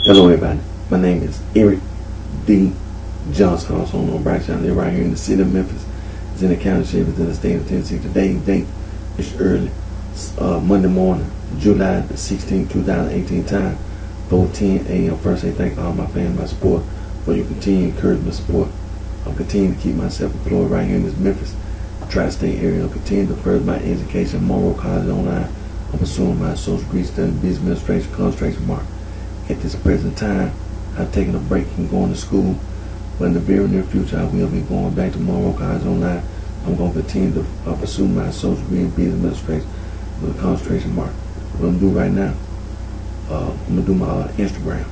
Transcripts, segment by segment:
Hello everybody, my name is Eric D. Johnson, also known as BrightShine. I live right here in the city of Memphis. It's in the county sheriff, it's in the state of Tennessee. Today's date is early, Monday morning, July the 16th, 2018 time, 4:10 a.m. First, I thank all my fans, my support, for your continued encouragement, support. I'm continuing to keep myself employed right here in this Memphis tri-state area. I'll continue to further my education, Monroe College online. I'm pursuing my associate degree studying business administration, concentration mark. At this present time, I've taken a break from going to school, but in the very near future, I will be going back to Monroe College online. I'm going to continue to pursue my associate degree in business administration with a concentration mark. What I'm going to do right now, I'm going to do my Instagram.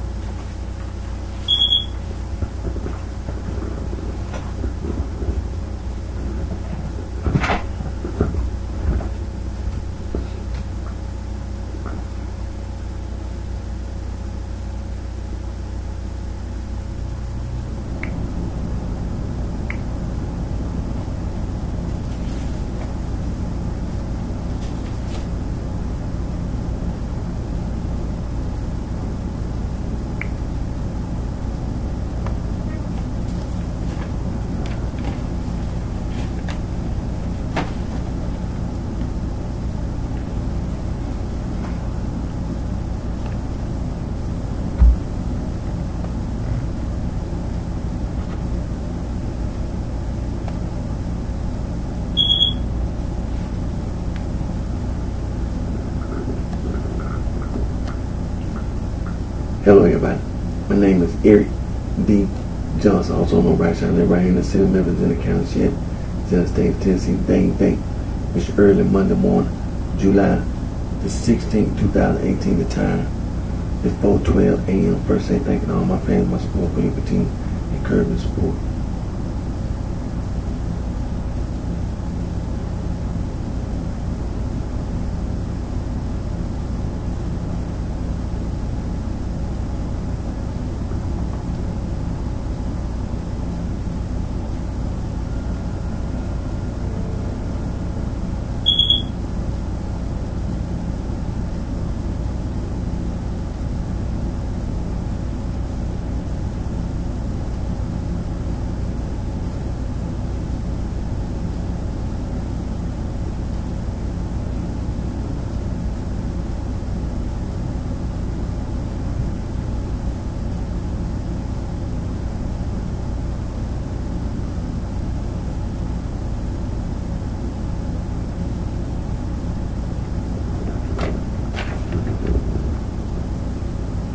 Hello everybody, my name is Eric D. Johnson, also known as BrightShine. I live right here in the city of Memphis, in the county sheriff, it's in the state of Tennessee. Today's date is early Monday morning, July the 16th, 2018. The time is 4:12 a.m. First, I thanking all my fans, my support, for your continued encouragement, support.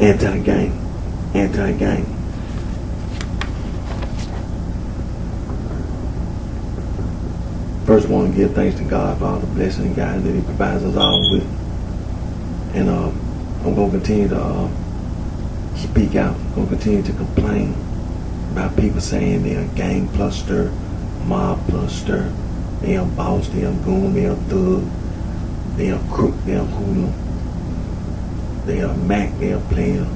Anti-gang. First, I want to give thanks to God for all the blessing and guidance that He provides us all with. And I'm going to continue to speak out. I'm going to continue to complain about people saying they're gang plus stir, mob plus stir, they're boss, they're goon, they're thug, they're crook, they're hoodlum. They are Mac, they are player,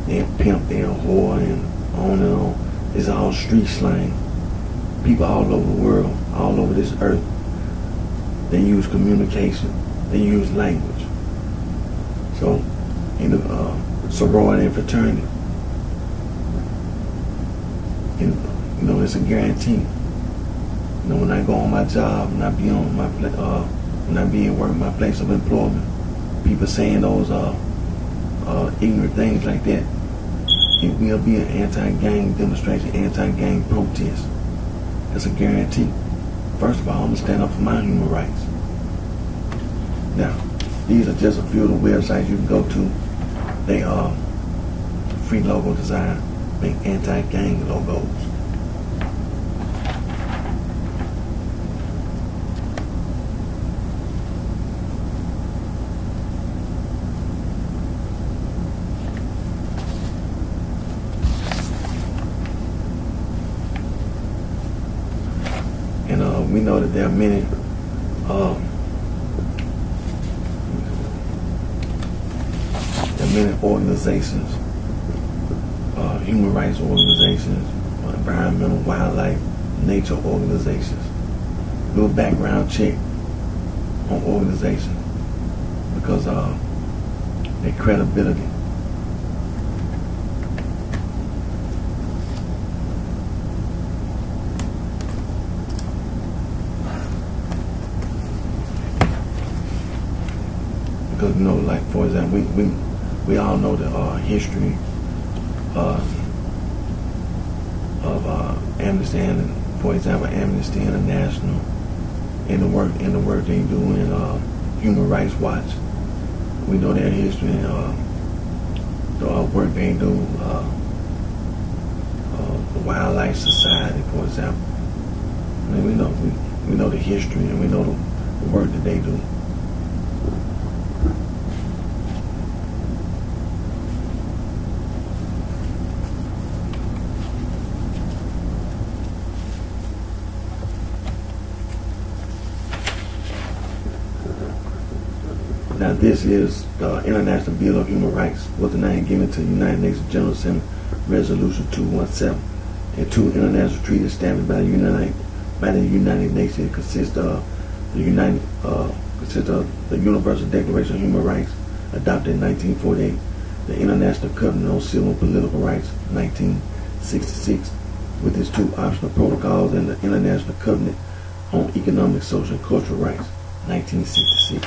they are pimp, they are whore, and on. It's all street slang. People all over the world, all over this earth, they use communication, they use language. So, in the sorority and fraternity, it's a guarantee. When I go on my job, when I be on my when I be at work, my place of employment, people saying those ignorant things like that, it will be an anti-gang demonstration, anti-gang protest. That's a guarantee. First of all, I'm going to stand up for my human rights. Now, these are just a few of the websites you can go to. They are free logo design, make anti-gang logos. We know that there are many organizations, human rights organizations, environmental, wildlife, nature organizations. Do a background check on organizations because their credibility because like for example, we all know the history of Amnesty, and for example, Amnesty International, and the work they do in Human Rights Watch. We know their history and the work they do. The Wildlife Society, for example. I mean, we know the history, and we know the work that they do. Now, this is the International Bill of Human Rights, was the name given to the United Nations General Assembly Resolution 217, and two international treaties established by the United Nations. It consists of the Universal Declaration of Human Rights, adopted in 1948, the International Covenant on Civil and Political Rights, 1966, with its two optional protocols, and the International Covenant on Economic, Social, and Cultural Rights, 1966.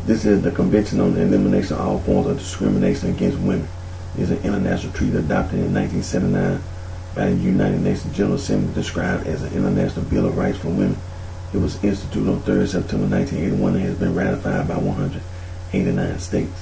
This is the Convention on the Elimination of All Forms of Discrimination Against Women. It is an international treaty adopted in 1979 by the United Nations General Assembly, described as an International Bill of Rights for Women. It was instituted on 3rd September 1981 and has been ratified by 189 states.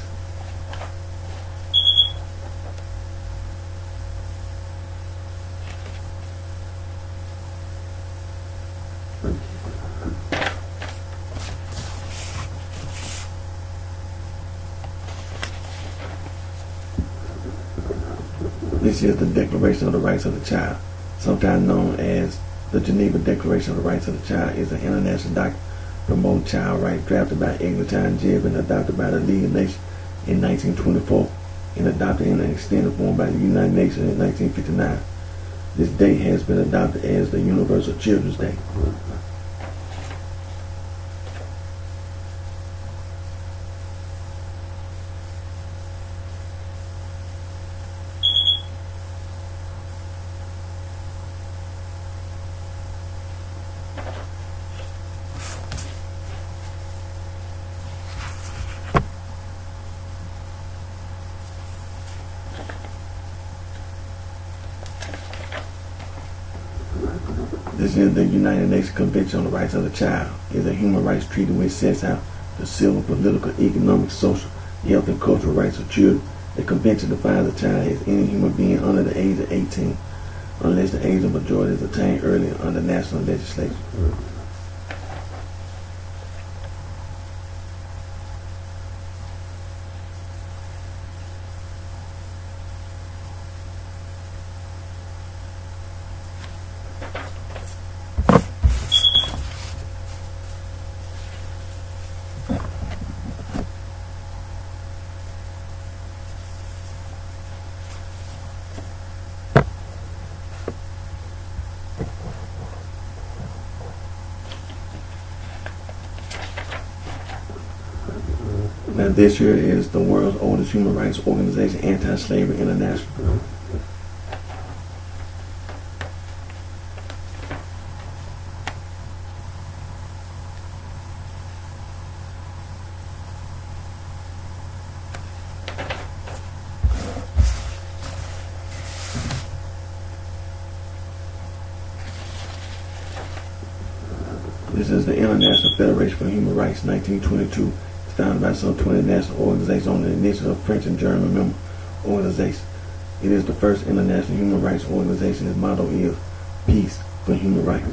This is the Declaration of the Rights of the Child, sometimes known as the Geneva Declaration of the Rights of the Child. Is an international document promoting child rights, drafted by Eglantine Jebb and adopted by the League of Nations in 1924 and adopted in an extended form by the United Nations in 1959. This date has been adopted as the Universal Children's Day. This is the United Nations Convention on the Rights of the Child. It is a human rights treaty which sets out the civil, political, economic, social, health, and cultural rights of children. The convention defines a child as any human being under the age of 18, unless the age of majority is attained earlier under national legislation. Now, this here is the world's oldest human rights organization, Anti-Slavery International. This is the International Federation for Human Rights, 1922. Founded by some 20 national organizations on the initiative of French and German member organizations. It is the first international human rights organization. Its motto is Peace for Human Rights.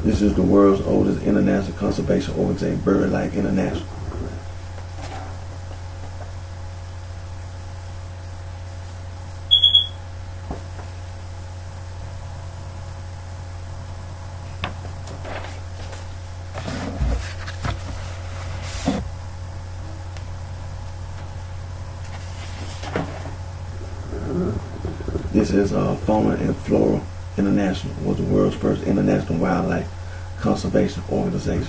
This is the world's oldest international conservation organization, BirdLife International. This is Fauna and Flora International, was the world's first international wildlife conservation organization.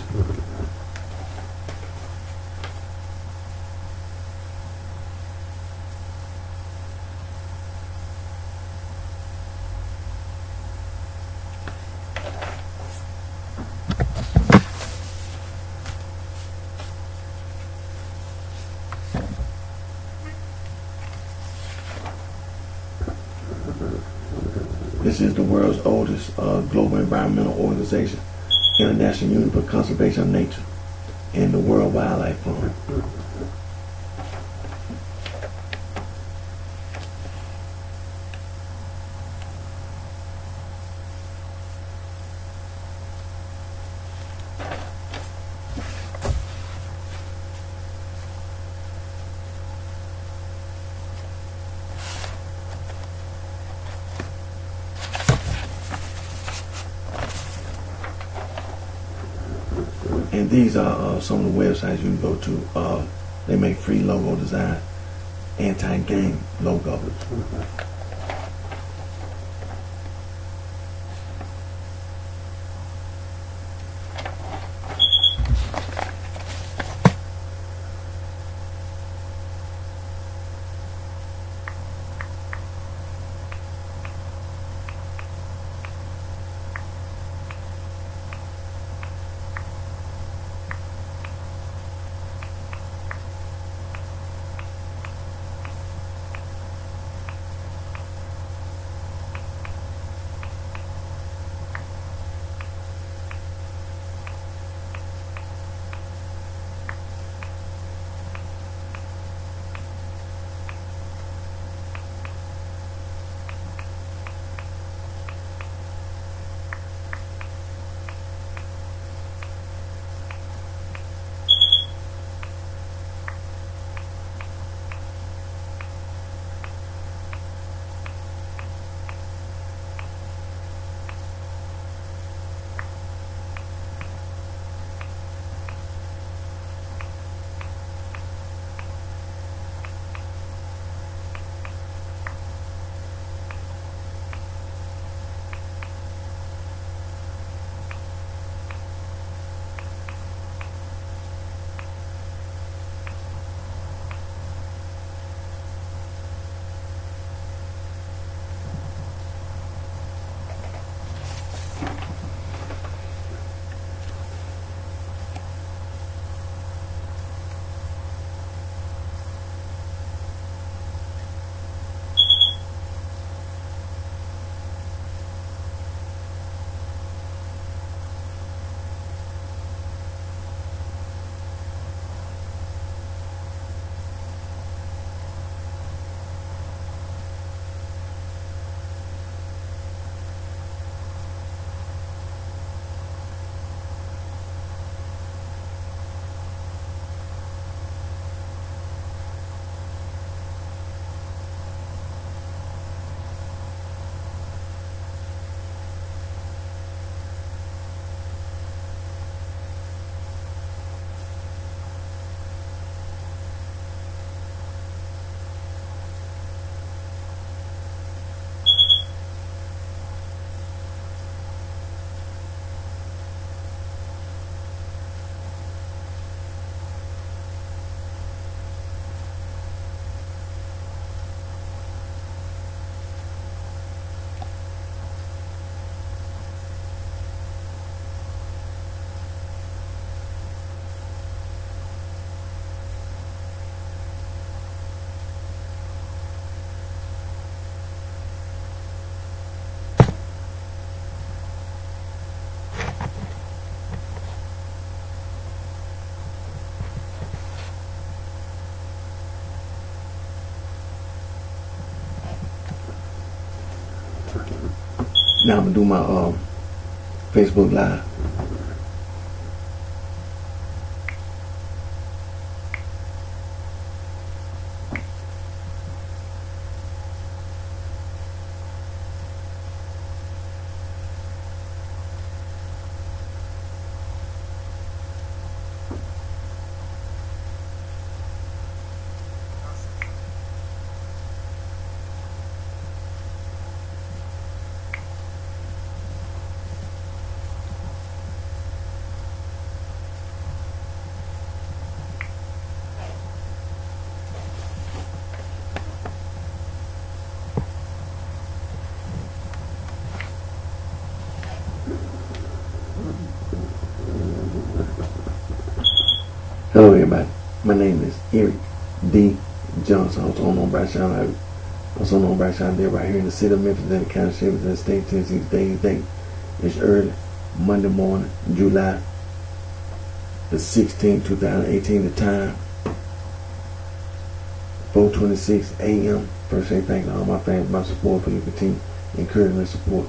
This is the world's oldest global environmental organization, International Union for Conservation of Nature, and the World Wildlife Fund. And these are some of the websites you can go to. They make free logo design, anti-game logos. Now I'm gonna do my Facebook Live. Hello, everybody. My name is Eric D. Johnson. Also known on BrightShine. Also known on BrightShine. They're right here in the city of Memphis, in the county of Shelby, in the state of Tennessee. Today's date is early Monday morning, July the 16th, 2018. The time 4:26 a.m. First, say thank you to all my fans, my support for your continued encouragement and support.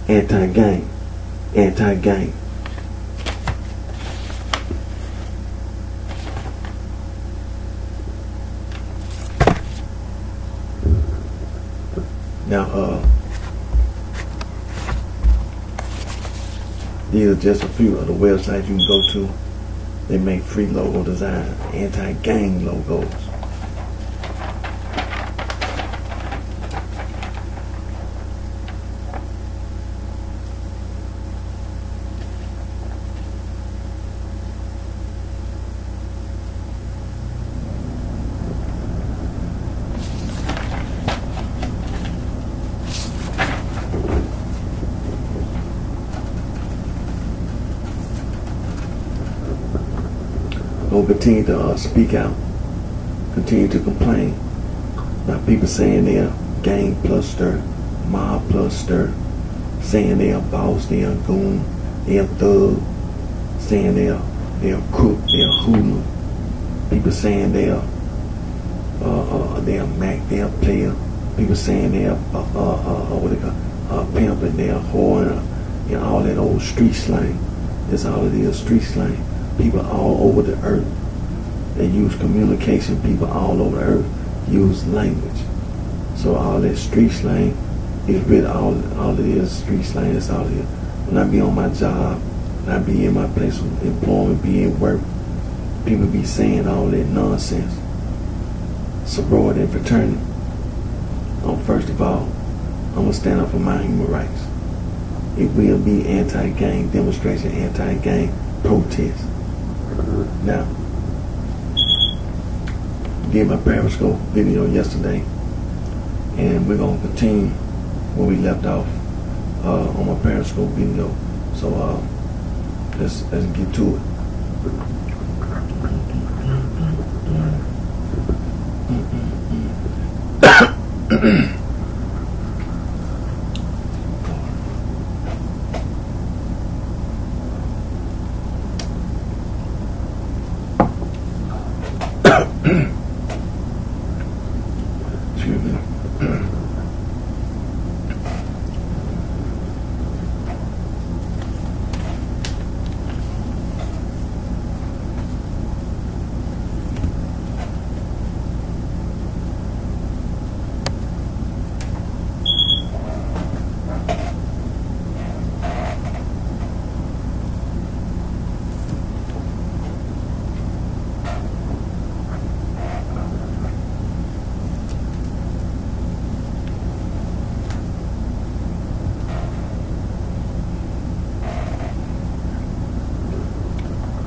Anti-gang. Anti-gang. Now, these are just a few of the websites you can go to. They make free logo design, anti-gang logos. Don't continue to speak out, continue to complain. Now people saying they're gang pluster, mob pluster, saying they're boss, they're goon, they're thug, saying they're crook, they're hoodlum. People saying they're Mac, they're player. People saying they're what they call pimp and they're whore and all that old street slang. That's all it is, street slang. People all over the earth, they use communication. People all over the earth use language. So all that street slang is really all it is, street slang. That's all it is. When I be on my job, when I be in my place of employment, be at work, people be saying all that nonsense. Sorority and fraternity. First of all, I'm going to stand up for my human rights. It will be anti-gang demonstration, anti-gang protest. Now, did my Periscope video yesterday, and we're going to continue where we left off on my Periscope video. So let's get to it. Excuse me.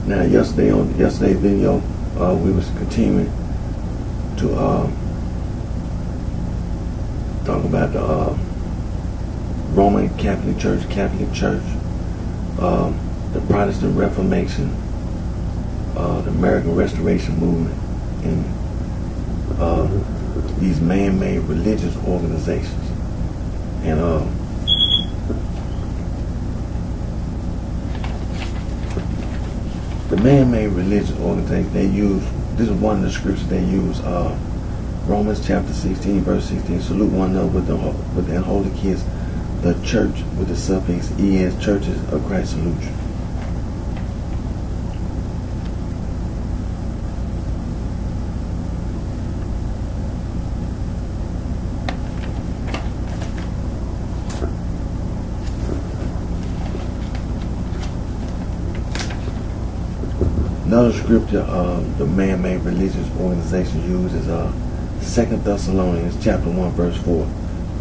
Now, yesterday's video, we was continuing to talk about the Roman Catholic Church, the Protestant Reformation, the American Restoration Movement, and these man-made religious organizations. And the man-made religious organizations, this is one of the scriptures they use, Romans chapter 16, verse 16, salute one another with an holy kiss. The church with the suffix ES, churches of Christ salute you. Another scripture the man-made religious organization uses is 2 Thessalonians chapter 1 verse 4.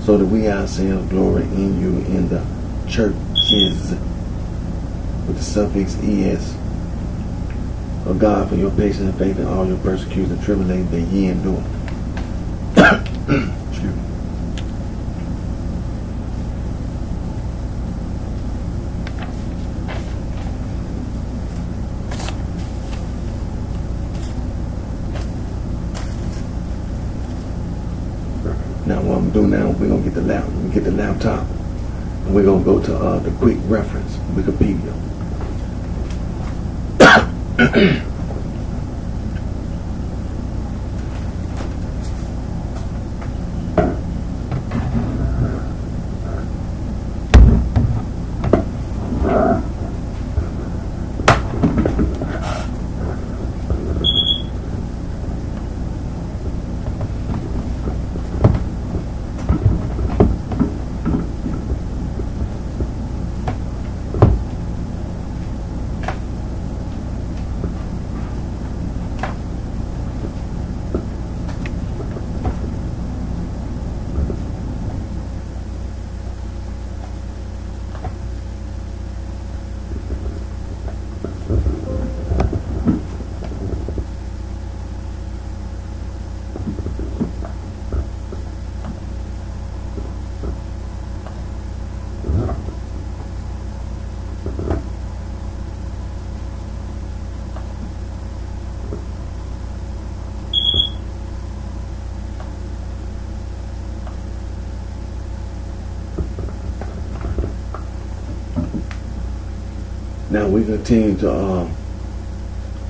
So that we ourselves glory in you in the churches with the suffix ES of God for your patience and faith in all your persecutions and tribulations that ye endure. Excuse me. Now what I'm doing now, we're gonna get the laptop, and we're gonna go to the quick reference, Wikipedia. Now we continue to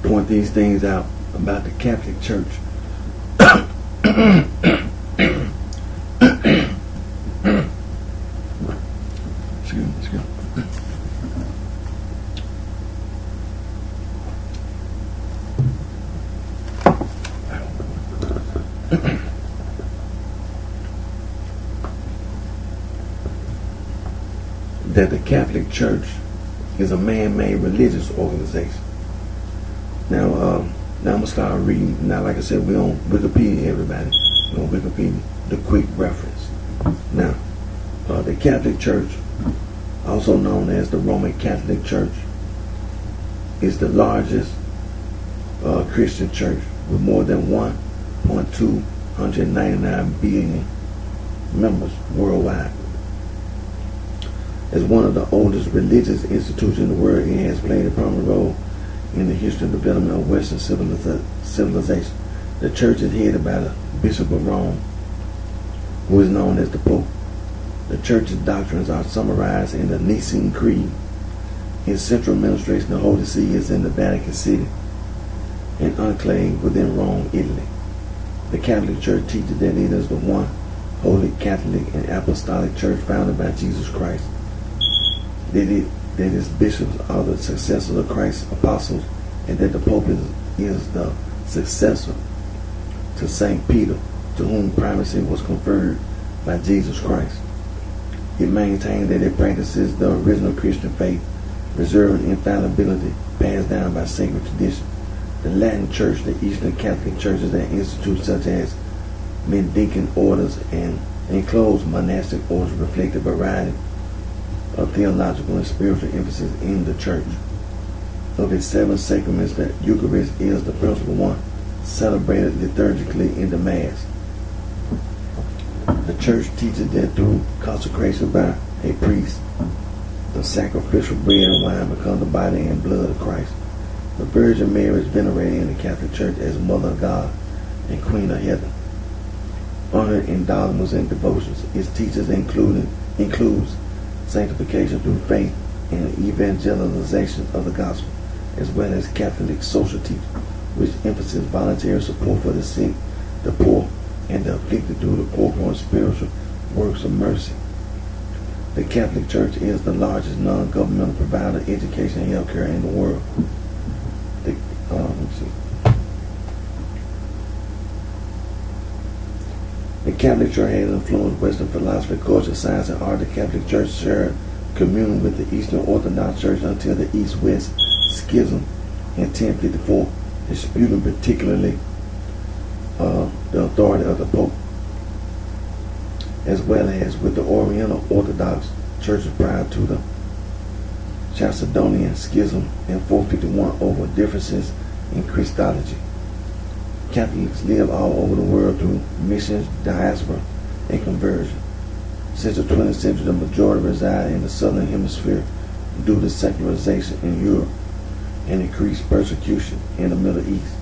point these things out about the Catholic Church. Excuse me. That the Catholic Church is a man-made religious organization. Now I'm gonna start reading. Now, like I said, we're on Wikipedia, everybody. We're on Wikipedia, the quick reference. Now, the Catholic Church, also known as the Roman Catholic Church, is the largest Christian church with more than 1.299 billion members worldwide. As one of the oldest religious institutions in the world, it has played a prominent role in the history and development of Western civilization. The church is headed by the Bishop of Rome, who is known as the Pope. The church's doctrines are summarized in the Nicene Creed. Its central administration, the Holy See, is in the Vatican City, an enclave within Rome, Italy. The Catholic Church teaches that it is the one holy Catholic and Apostolic Church founded by Jesus Christ. That its bishops are the successors of Christ's apostles, and that the Pope is the successor to St. Peter, to whom primacy was conferred by Jesus Christ. It maintains that it practices the original Christian faith, preserving infallibility passed down by sacred tradition. The Latin Church, the Eastern Catholic churches and institutes such as Mendicant orders and enclosed monastic orders reflect a variety of theological and spiritual emphasis in the church. of its seven sacraments, the Eucharist is the principal one, celebrated liturgically in the Mass. The Church teaches that through consecration by a priest, the sacrificial bread and wine become the body and blood of Christ. The Virgin Mary is venerated in the Catholic Church as Mother of God and Queen of Heaven, honored in dogmas and devotions. Its teachings includes sanctification through faith and evangelization of the gospel, as well as Catholic social teaching, which emphasizes voluntary support for the sick, the poor, and the afflicted through the corporal and spiritual works of mercy. The Catholic Church is the largest non-governmental provider of education and health care in the world. The Catholic Church has influenced Western philosophy, culture, science, and art. The Catholic Church shared communion with the Eastern Orthodox Church until the East-West Schism in 1054, disputing particularly the authority of the Pope, as well as with the Oriental Orthodox churches prior to the Chalcedonian Schism in 451 over differences in Christology. Catholics live all over the world through missions, diaspora, and conversion. Since the 20th century, the majority reside in the southern hemisphere due to secularization in Europe and increased persecution in the Middle East.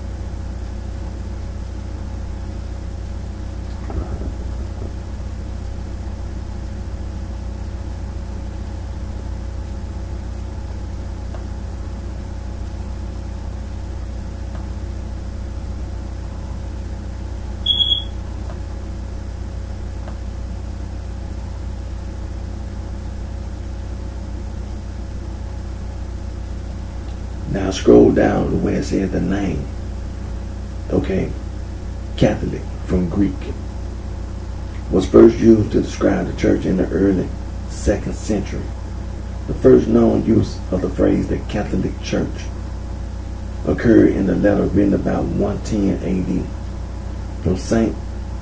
Now scroll down to where it says the name. Okay, Catholic from Greek was first used to describe the church in the early 2nd century. The first known use of the phrase the Catholic Church occurred in the letter written about 110 AD from Saint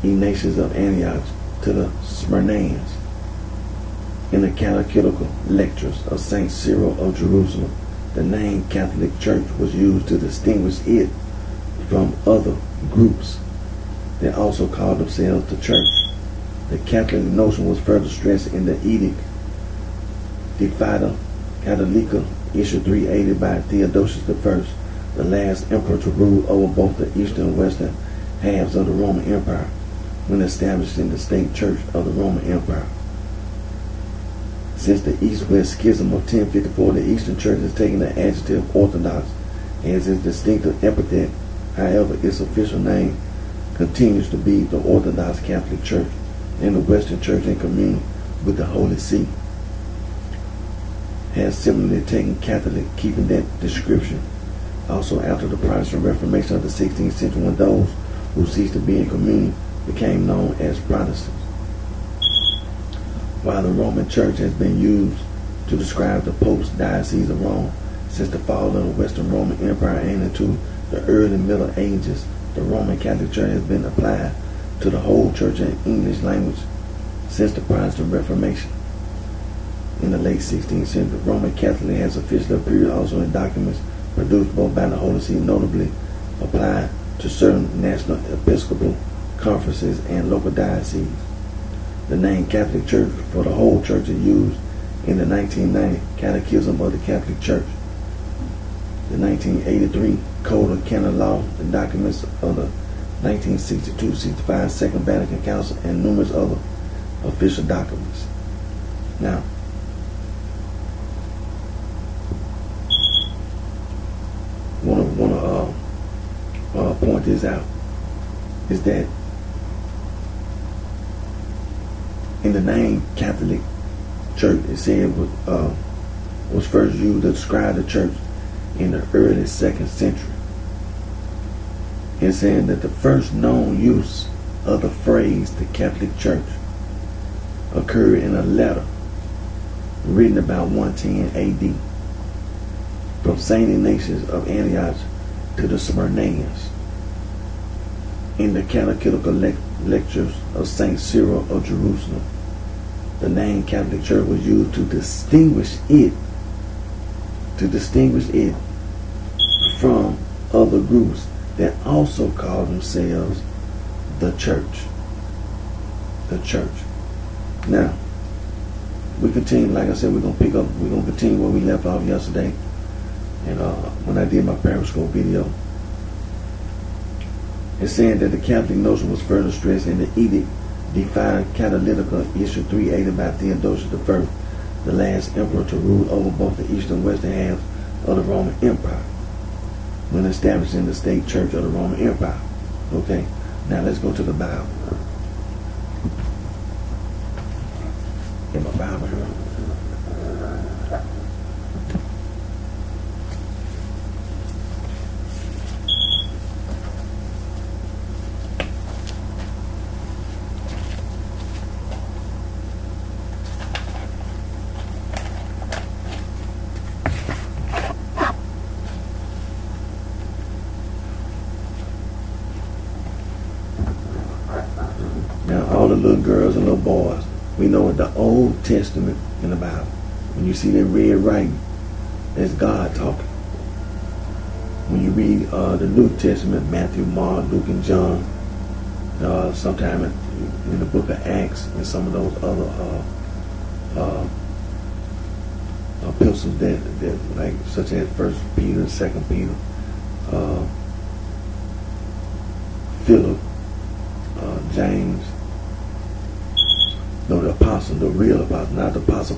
Ignatius of Antioch to the Smyrnaeans in the Catechetical Lectures of Saint Cyril of Jerusalem. The name Catholic Church was used to distinguish it from other groups that also called themselves the Church. The Catholic notion was further stressed in the Edict De Fide Catholica, issued 380 by Theodosius I, the last emperor to rule over both the eastern and western halves of the Roman Empire, when establishing the state church of the Roman Empire. Since the East-West Schism of 1054, the Eastern Church has taken the adjective Orthodox as its distinctive epithet. However, its official name continues to be the Orthodox Catholic Church, and the Western Church in communion with the Holy See has similarly taken Catholic, keeping that description. Also, after the Protestant Reformation of the 16th century, when those who ceased to be in communion became known as Protestants. While the Roman Church has been used to describe the Pope's Diocese of Rome since the fall of the Western Roman Empire and into the early Middle Ages, the Roman Catholic Church has been applied to the whole church in English language since the Protestant Reformation. In the late 16th century, the Roman Catholic has officially appeared also in documents produced both by the Holy See, notably applied to certain national episcopal conferences and local dioceses. The name Catholic Church for the whole church is used in the 1990 Catechism of the Catholic Church, the 1983 Code of Canon Law, the documents of the 1962-65 Second Vatican Council, and numerous other official documents. Now, want to point this out is that in the name Catholic Church, it said was first used to describe the church in the early 2nd century. It's saying that the first known use of the phrase the Catholic Church occurred in a letter written about 110 AD from Saint Ignatius of Antioch to the Smyrnaeans in the Catechetical Lectures of Saint Cyril of Jerusalem. The name Catholic Church was used to distinguish it from other groups that also call themselves the church. The church. Now, we continue, like I said, we're going to continue where we left off yesterday. And when I did my Periscope video, it's saying that the Catholic notion was further stressed in the edict defined catalytical issue 380 by Theodosius I, the last emperor to rule over both the eastern and western halves of the Roman Empire, when establishing the state church of the Roman Empire. Okay, now let's go to the Bible. Get my Bible here. Now, all the little girls and little boys, we know in the Old Testament in the Bible, when you see that red writing, that's God talking. When you read the New Testament, Matthew, Mark, Luke, and John, sometime in the book of Acts and some of those other epistles that like such as 1 Peter, 2 Peter, Philip, James, no, the apostle, the real apostle, not the apostle,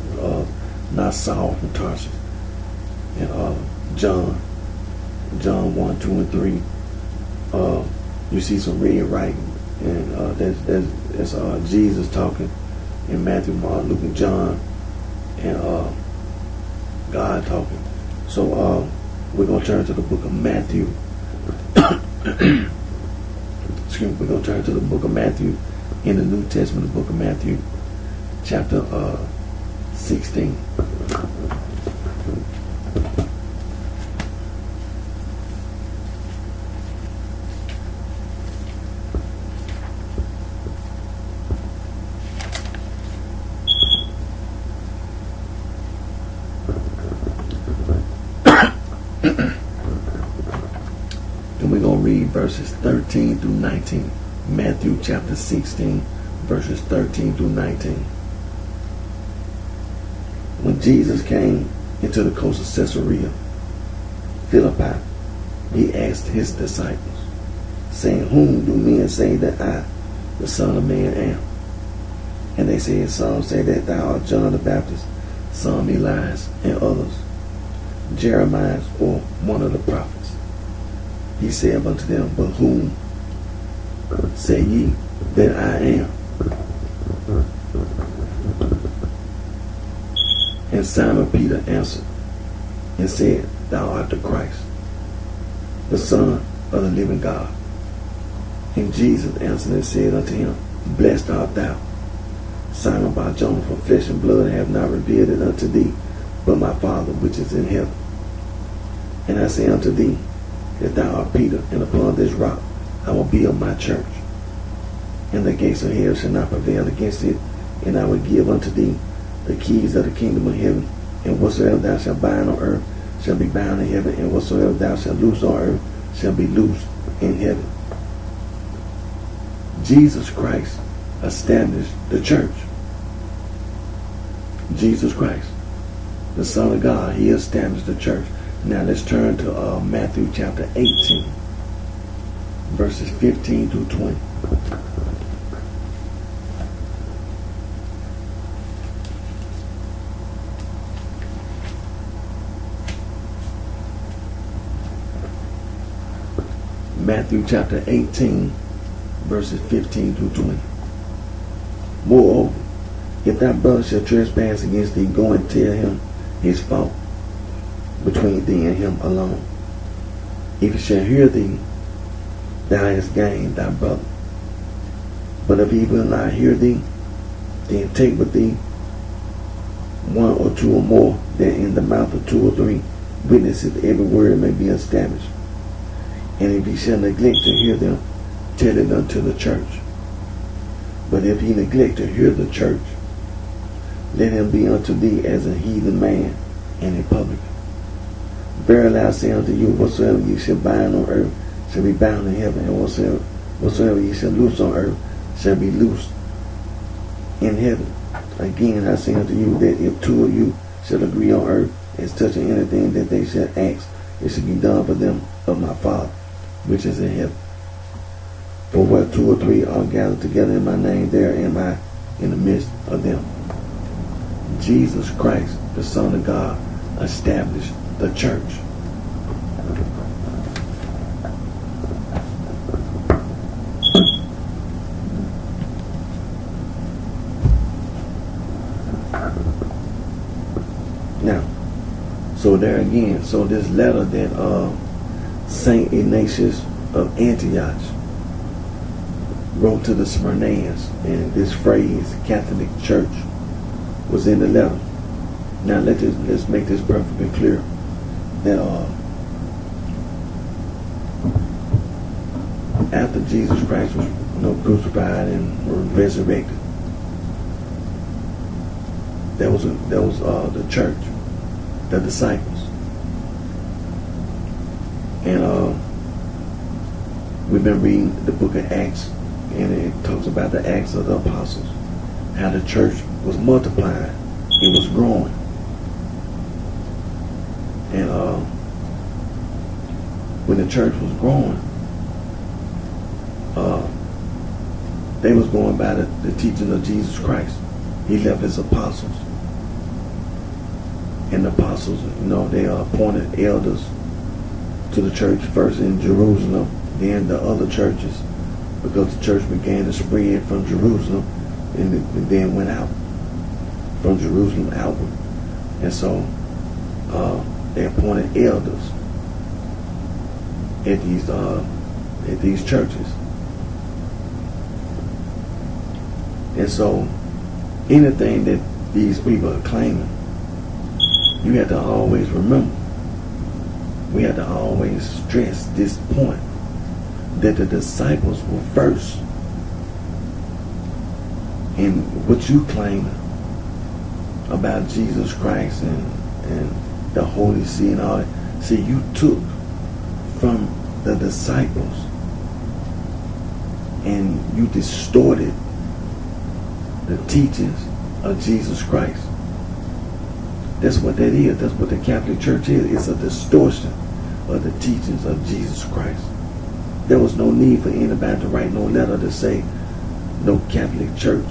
not Saul from Tarsus, and John 1, 2, and 3. You see some red writing, and that's Jesus talking in Matthew, Mark, Luke, and John, and God talking. So we're gonna turn to the book of Matthew. Excuse me. We're gonna turn to the book of Matthew in the New Testament, the book of Matthew, chapter 16. And we're going to read verses 13 through 19. Matthew chapter 16, verses 13 through 19. When Jesus came into the coast of Caesarea Philippi, he asked his disciples, saying, "Whom do men say that I, the Son of Man, am?" And they said, "Some say that thou art John the Baptist, some Elias, and others Jeremiah or one of the prophets." He said unto them, "But whom say ye that I am?" And Simon Peter answered and said, "Thou art the Christ, the Son of the living God." And Jesus answered and said unto him, "Blessed art thou, Simon Bar-Jonah, for flesh and blood have not revealed it unto thee, but my Father which is in heaven. And I say unto thee, that thou art Peter, and upon this rock I will build my church, and the gates of hell shall not prevail against it. And I will give unto thee the keys of the kingdom of heaven. And whatsoever thou shalt bind on earth shall be bound in heaven, and whatsoever thou shalt loose on earth shall be loosed in heaven." Jesus Christ established the church. Jesus Christ, the Son of God, he established the church. Now let's turn to Matthew chapter 18, verses 15 through 20. Matthew chapter 18, verses 15 through 20. "Moreover, if thy brother shall trespass against thee, go and tell him his fault between thee and him alone. If he shall hear thee, thou hast gained thy brother. But if he will not hear thee, then take with thee one or two or more, that in the mouth of two or three witnesses every word may be established. And if he shall neglect to hear them, tell it unto the church. But if he neglect to hear the church, let him be unto thee as a heathen man and a publican. Verily I say unto you, whatsoever ye shall bind on earth shall be bound in heaven, and whatsoever ye shall loose on earth shall be loosed in heaven. Again I say unto you that if two of you shall agree on earth as touching anything that they shall ask, it shall be done for them of my Father which is in heaven. For where two or three are gathered together in my name, there am I in the midst of them. Jesus Christ, the Son of God, established the church. Now, so there again, so this letter that Saint Ignatius of Antioch wrote to the Smyrnaeans, and this phrase, Catholic Church, was in the letter. Now let's make this perfectly clear that after Jesus Christ was crucified and resurrected, there was the church, the disciples, and we've been reading the book of Acts, and it talks about the Acts of the Apostles, how the church was multiplying, it was growing, and when the church was growing, they was going by the teaching of Jesus Christ. He left his apostles, and the apostles, they appointed elders to the church, first in Jerusalem, then the other churches, because the church began to spread from Jerusalem, and it then went out from Jerusalem outward. And so they appointed elders at these churches. And so anything that these people are claiming, you have to always remember, we have to always stress this point, that the disciples were first. And what you claim about Jesus Christ and the Holy See and all that, see, you took from the disciples and you distorted the teachings of Jesus Christ. That's what that is. That's what the Catholic Church is. It's a distortion of the teachings of Jesus Christ. There was no need for anybody to write no letter to say no Catholic Church,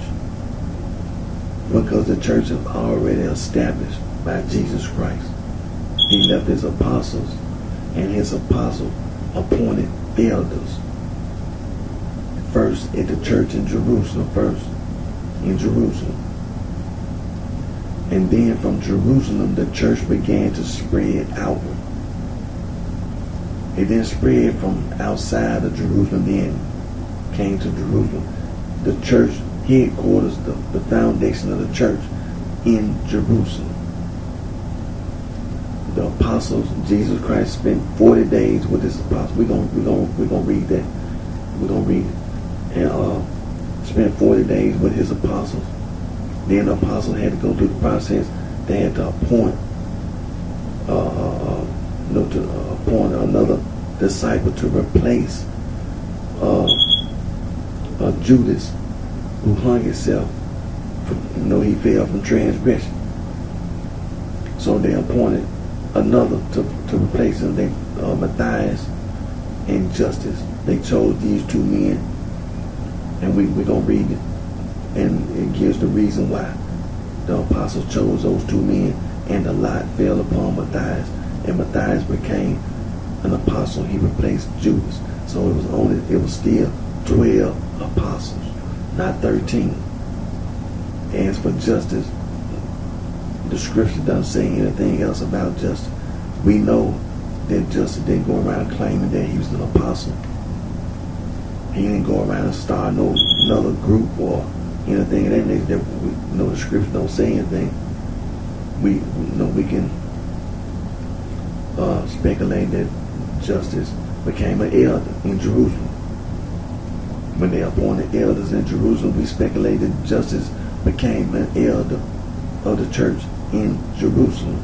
because the church is already established by Jesus Christ. He left his apostles, and his apostles appointed elders. First at the church in Jerusalem, and then from Jerusalem the church began to spread outward. It then spread from outside of Jerusalem, then came to Jerusalem. The church headquarters, the foundation of the church in Jerusalem. The apostles, Jesus Christ spent 40 days with his apostles. We're gonna read that. We're gonna read it. And spent 40 days with his apostles. Then the apostles had to go through the process. They had to appoint appoint another disciple to replace Judas, who hung himself. He fell from transgression. So they appointed another to replace him. They Matthias and Justice. They chose these two men, and we're gonna read it, and it gives the reason why the apostles chose those two men, and the lot fell upon Matthias, and Matthias became an apostle. He replaced Judas. So it was still 12 apostles, not 13. As for Justice, the scripture doesn't say anything else about Justice. We know that Justice didn't go around claiming that he was an apostle. He didn't go around and start another group or anything of that nature. The scripture don't say anything. We can speculate that Justice became an elder in Jerusalem. When they appointed elders in Jerusalem, we speculate that Justice became an elder of the church in Jerusalem.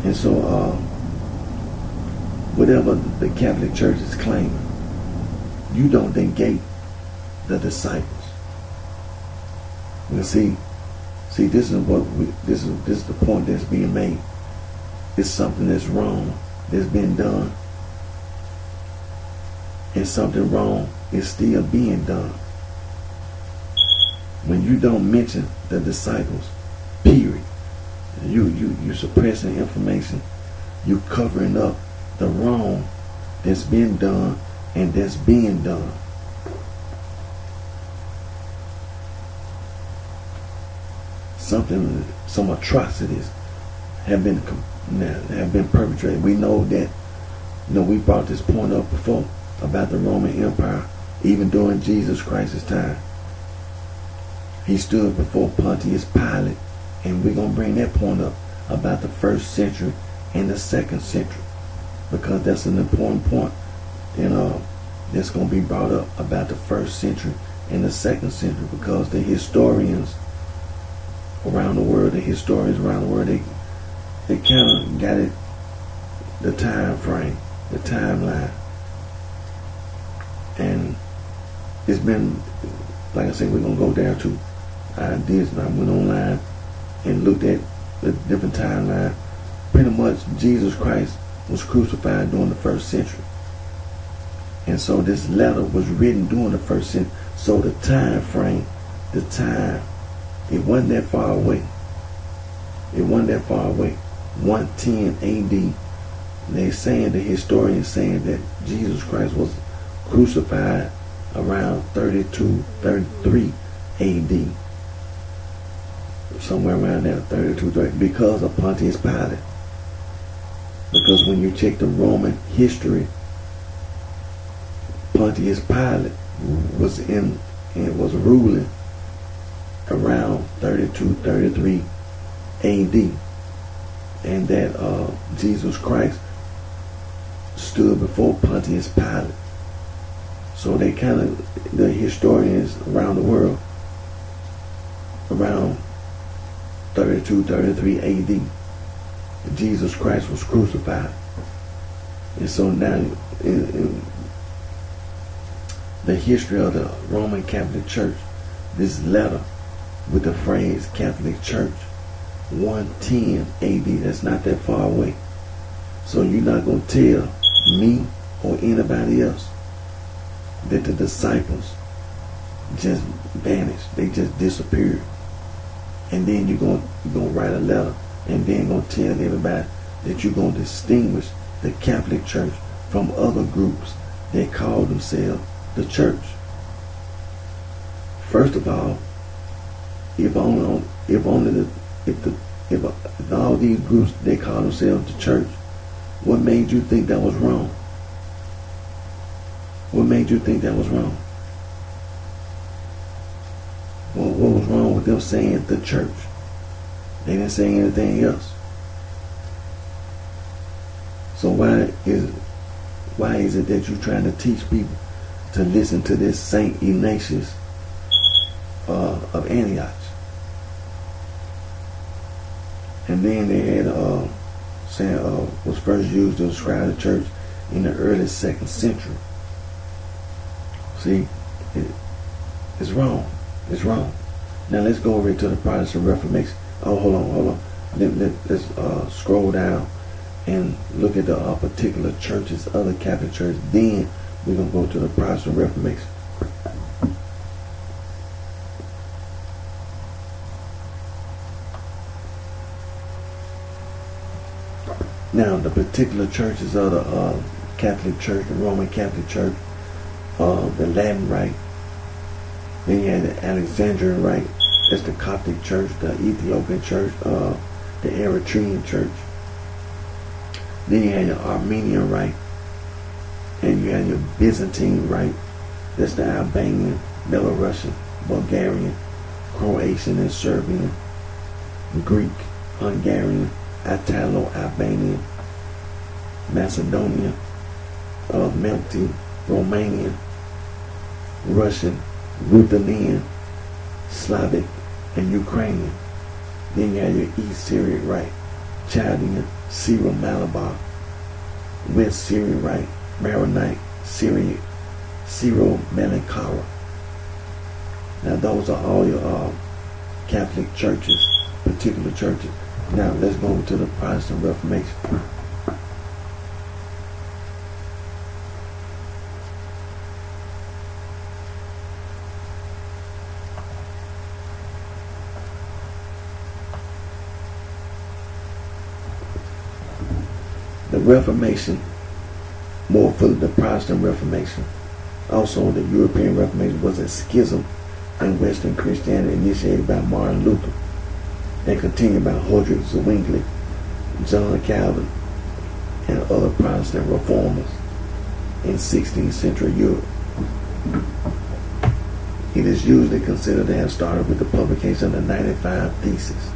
And so whatever the Catholic Church is claiming, you don't negate the disciples. You see, this is the point that's being made. It's something that's wrong that's been done, and something wrong is still being done. When you don't mention the disciples, period, you suppressing information, you covering up the wrong that's been done and that's being done. Some atrocities have been perpetrated. We know that. We brought this point up before about the Roman Empire, even during Jesus Christ's time. He stood before Pontius Pilate, and we're gonna bring that point up about the first century and the second century, because that's an important point, that's gonna be brought up about the first century and the second century, because the historians around the world, they kind of got it, the time frame, the timeline. And it's been, like I said, we're going to go down to ideas. And I went online and looked at the different timeline. Pretty much Jesus Christ was crucified during the first century. And so this letter was written during the first century. So the time frame, it wasn't that far away. 110 AD. The historians saying that Jesus Christ was crucified around 32, 33 AD. Somewhere around there, 32, 30, because of Pontius Pilate. Because when you check the Roman history, Pontius Pilate was ruling around 32, 33 AD. And that Jesus Christ stood before Pontius Pilate. So they the historians around the world, around 32, 33 AD, Jesus Christ was crucified. And so now in the history of the Roman Catholic Church, this letter with the phrase Catholic Church, 110 AD, that's not that far away. So you're not going to tell me or anybody else that the disciples just vanished. They just disappeared. And then you're going to write a letter and then going to tell everybody that you're going to distinguish the Catholic Church from other groups that call themselves the church. First of all, if all these groups, they call themselves the church, what made you think that was wrong? What made you think that was wrong? Well, what was wrong with them saying the church? They didn't say anything else. So why is it that you're trying to teach people to listen to this Saint Ignatius of Antioch? And then they had was first used to describe the church in the early 2nd century. See, it's wrong. It's wrong. Now let's go over to the Protestant Reformation. Oh, hold on. Let's scroll down and look at the particular churches, other Catholic churches. Then we're going to go to the Protestant Reformation. Now, the particular churches of the Catholic Church, the Roman Catholic Church, the Latin Rite, then you had the Alexandrian Rite, that's the Coptic Church, the Ethiopian Church, the Eritrean Church. Then you had your Armenian Rite, and you had your Byzantine Rite, that's the Albanian, Belarusian, Bulgarian, Croatian and Serbian, Greek, Hungarian, Italo-Albanian, Macedonian, Melkite, Romanian, Russian, Ruthenian, Slavic, and Ukrainian. Then you have your East Syriac Rite, Chaldean, Syro-Malabar, West Syrianite, Maronite, Syro-Malankara. Now those are all your Catholic churches, particular churches. Now let's go to the Protestant Reformation. The Reformation, more fully the Protestant Reformation. Also, the European Reformation was a schism in Western Christianity initiated by Martin Luther and continued by Hodrick Zwingli, John Calvin, and other Protestant reformers in 16th century Europe. It is usually considered to have started with the publication of the 95 Theses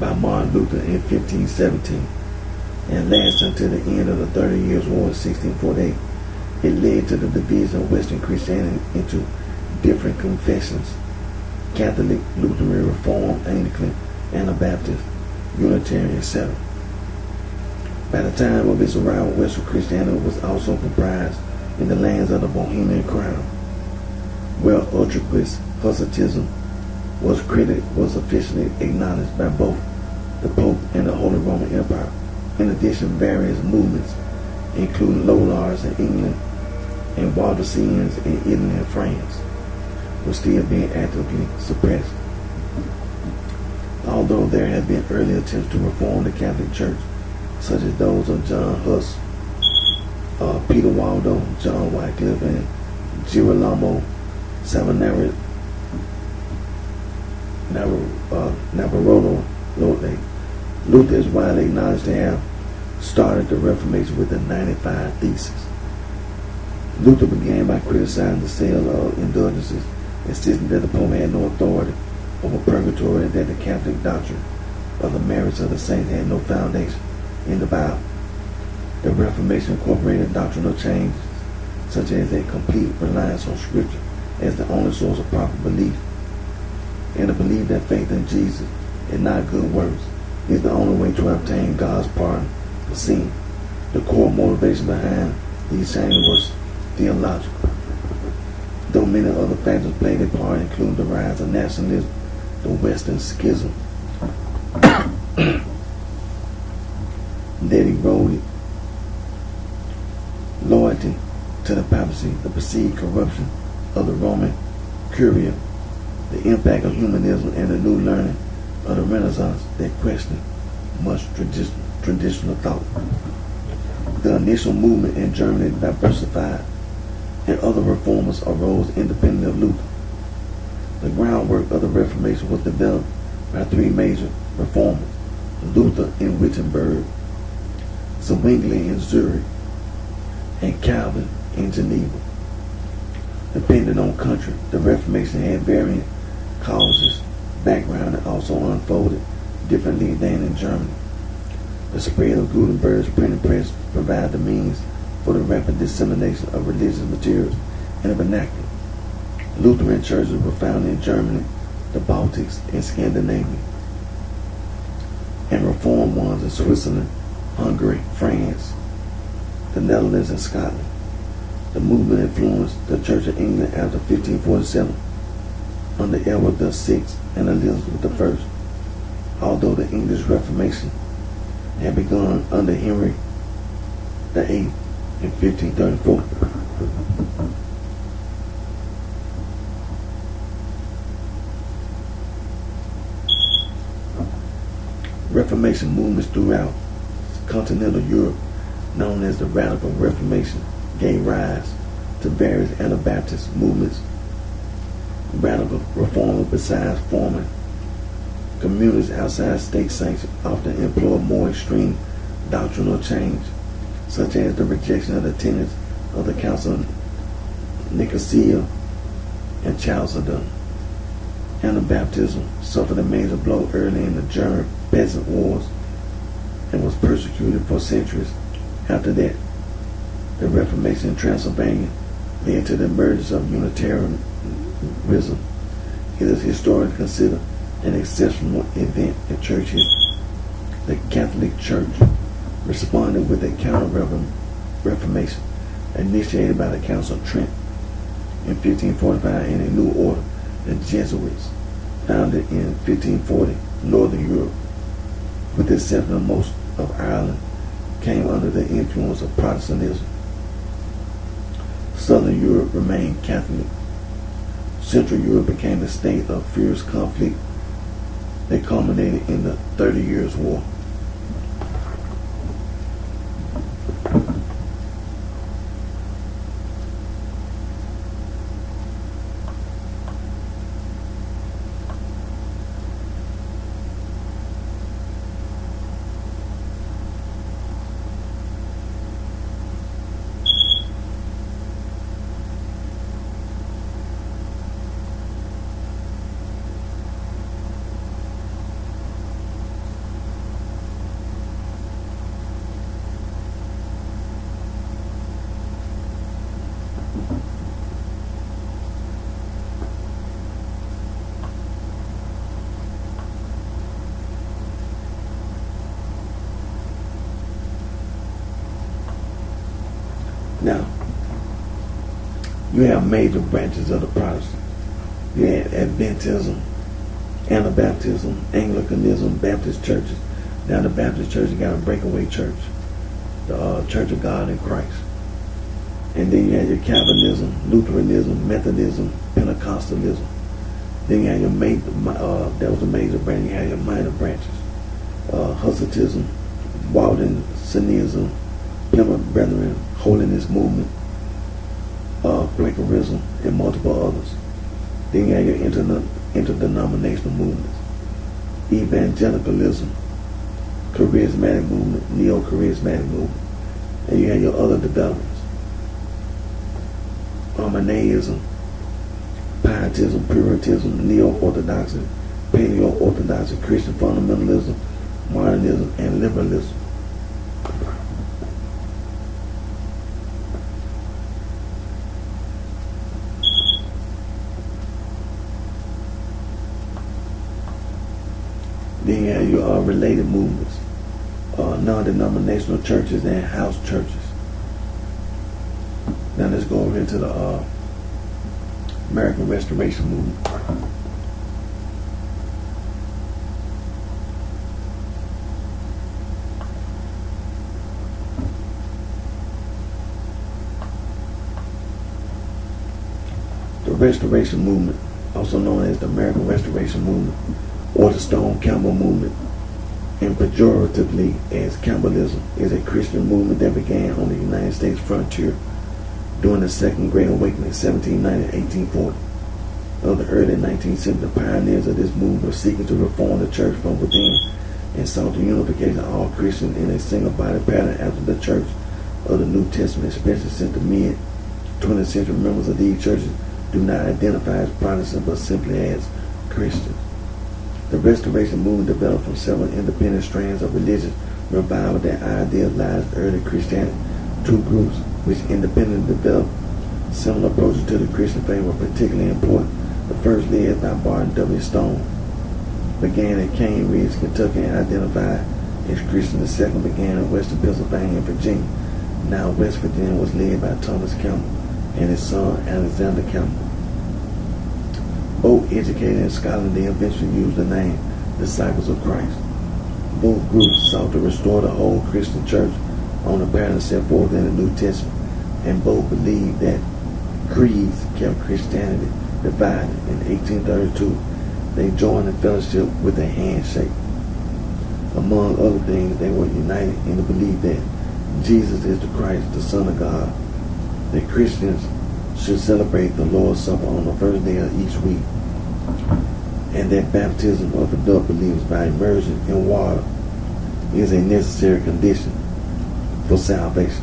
by Martin Luther in 1517 and lasted until the end of the 30 Years' War in 1648. It led to the division of Western Christianity into different confessions: Catholic, Lutheran, Reformed, Anglican, Anabaptist, Unitarian, etc. By the time of its arrival, Western Christianity was also comprised in the lands of the Bohemian Crown, where Utraquist Hussitism was officially acknowledged by both the Pope and the Holy Roman Empire. In addition, various movements, including Lollards in England and Waldensians in Italy and France, were still being actively suppressed. Although there have been early attempts to reform the Catholic Church, such as those of John Huss, Peter Waldo, John Wycliffe, and Girolamo Savonarola, Luther is widely acknowledged to have started the Reformation with the 95 Theses. Luther began by criticizing the sale of indulgences, insisting that the Pope had no authority over purgatory and that the Catholic doctrine of the merits of the saints had no foundation in the Bible. The Reformation incorporated doctrinal changes such as a complete reliance on Scripture as the only source of proper belief, and the belief that faith in Jesus and not good works is the only way to obtain God's pardon for sin. The core motivation behind these changes was theological, though many other factors played a part, including the rise of nationalism, the Western Schism that eroded loyalty to the papacy, the perceived corruption of the Roman Curia, the impact of humanism, and the new learning of the Renaissance that questioned much traditional thought. The initial movement in Germany diversified, and other reformers arose independently of Luther. The groundwork of the Reformation was developed by three major reformers: Luther in Wittenberg, Zwingli in Zurich, and Calvin in Geneva. Depending on country, the Reformation had varying causes, background, and also unfolded differently than in Germany. The spread of Gutenberg's printing press provided the means for the rapid dissemination of religious materials in the vernacular. Lutheran churches were founded in Germany, the Baltics, and Scandinavia, and Reformed ones in Switzerland, Hungary, France, the Netherlands, and Scotland. The movement influenced the Church of England after 1547 under Edward VI and Elizabeth I, although the English Reformation had begun under Henry VIII in 1534. Reformation movements throughout continental Europe, known as the Radical Reformation, gave rise to various Anabaptist movements. Radical reformers, besides forming communities outside state sanction, often employ more extreme doctrinal change, such as the rejection of the tenets of the Council of Nicosia and Chalcedon. Anabaptism suffered a major blow early in the German peasant wars and was persecuted for centuries. After that, the Reformation in Transylvania led to the emergence of Unitarianism. It is historically considered an exceptional event in church history. The Catholic Church responded with a counter-reformation initiated by the Council of Trent in 1545 and a new order, the Jesuits, founded in 1540. Northern Europe, with the exception of most of Ireland, came under the influence of Protestantism. Southern Europe remained Catholic. Central Europe became a state of fierce conflict that culminated in the 30 Years' War. Now, you have major branches of the Protestant. You have Adventism, Anabaptism, Anglicanism, Baptist churches. Now the Baptist church, you got a breakaway church, the Church of God in Christ. And then you have your Calvinism, Lutheranism, Methodism, Pentecostalism. Then you have your major, that was a major branch. You have your minor branches, Hussitism, Waldensianism, Plymouth Brethren, Holiness Movement, Quakerism, and multiple others. Then you have your interdenominational movements, Evangelicalism, Charismatic Movement, Neo-Charismatic Movement, and you have your other developments, Arminianism, Pietism, Puritanism, Neo-Orthodoxy, Paleo-Orthodoxy, Christian fundamentalism, modernism, and liberalism. Then you have your related movements, non-denominational churches and house churches. Now let's go over into the American Restoration Movement. The Restoration Movement, also known as the American Restoration Movement, or the Stone Campbell Movement, and pejoratively as Campbellism, is a Christian movement that began on the United States frontier during the Second Great Awakening, 1790 and 1840. Of the early 19th century, the pioneers of this movement were seeking to reform the church from within and sought the unification of all Christians in a single body pattern after the church of the New Testament, especially since the mid-20th century members of these churches do not identify as Protestant but simply as Christians. The Restoration Movement developed from several independent strands of religious revival that idealized early Christianity. Two groups which independently developed similar approaches to the Christian faith were particularly important. The first, led by Barton W. Stone, began at Cane Ridge, Kentucky, and identified as Christian. The second began in western Pennsylvania and Virginia. Now West Virginia was led by Thomas Campbell and his son Alexander Campbell. Both educated in Scotland, they eventually used the name Disciples of Christ. Both groups sought to restore the whole Christian church on the pattern set forth in the New Testament, and both believed that creeds kept Christianity divided. In 1832, they joined the fellowship with a handshake. Among other things, they were united in the belief that Jesus is the Christ, the Son of God, that Christians should celebrate the Lord's Supper on the first day of each week, and that baptism of adult believers by immersion in water is a necessary condition for salvation.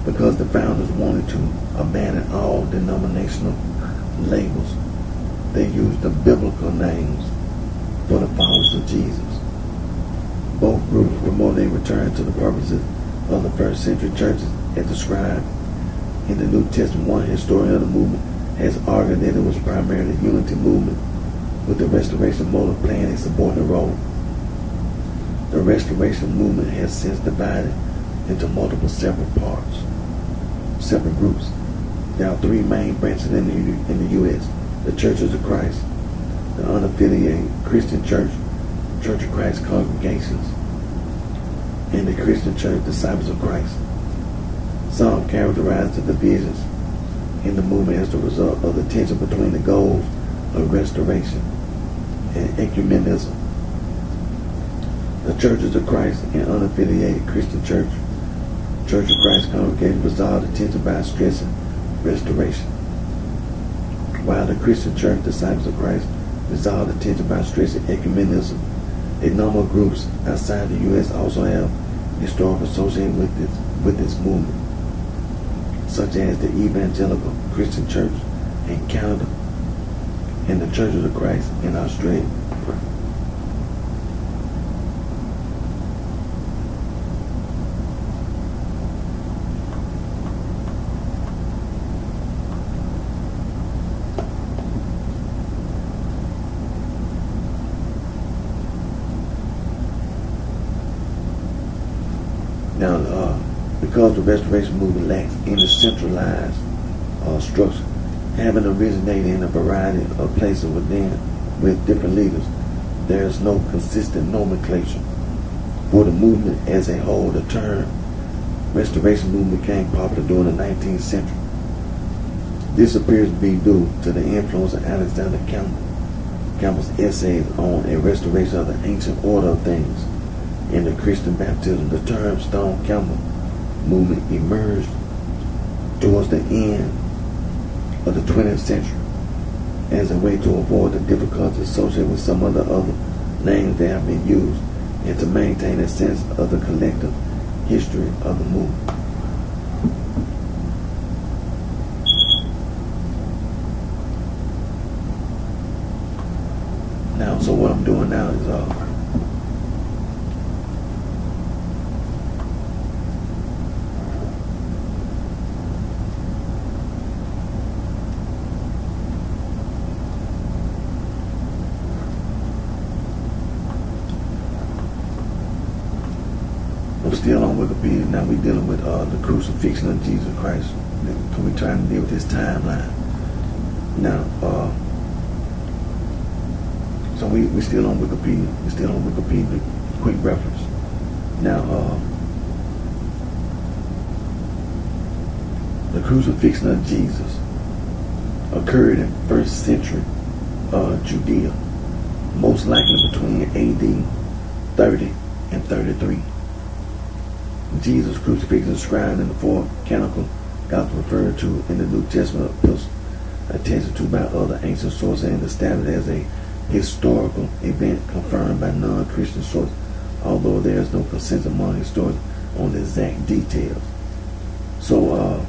Because the founders wanted to abandon all denominational labels, they used the biblical names for the followers of Jesus. Both groups promoted a return to the purposes of the first century churches as described in the New Testament. One historian of the movement has argued that it was primarily a unity movement with the restoration motive playing a subordinate role. The restoration movement has since divided into multiple separate parts, separate groups. There are three main branches in the U.S. The Churches of Christ, the unaffiliated Christian Church, Church of Christ congregations, and the Christian Church Disciples of Christ. Some characterize the divisions in the movement as the result of the tension between the goals of restoration and ecumenism. The Churches of Christ and unaffiliated Christian Church, Church of Christ congregation resolve the tension by stressing restoration, while the Christian Church Disciples of Christ resolve the tension by stressing ecumenism. A number of groups outside the U.S. also have historical associated with this movement, such as the Evangelical Christian Church in Canada and the Churches of Christ in Australia. Now, because the restoration movement lacks any centralized structure, having originated in a variety of places with different leaders, there is no consistent nomenclature for the movement as a whole. The term restoration movement became popular during the 19th century. This appears to be due to the influence of Alexander Campbell's essays on a restoration of the ancient order of things in the Christian baptism. The term Stone Campbell movement emerged towards the end of the 20th century as a way to avoid the difficulties associated with some of the other names that have been used and to maintain a sense of the collective history of the movement. Now, so what I'm doing now is I'm still on Wikipedia. Now we're dealing with the crucifixion of Jesus Christ. We're trying to deal with this timeline. Now, so we're still on Wikipedia. We're still on Wikipedia. Quick reference. Now, the crucifixion of Jesus occurred in 1st century Judea, most likely between AD 30 and 33. Jesus' crucifixion is described in the four canonical gospels referred to in the New Testament epistles, attested to by other ancient sources, and established as a historical event confirmed by non-Christian sources, although there is no consensus among historians on the exact details. So,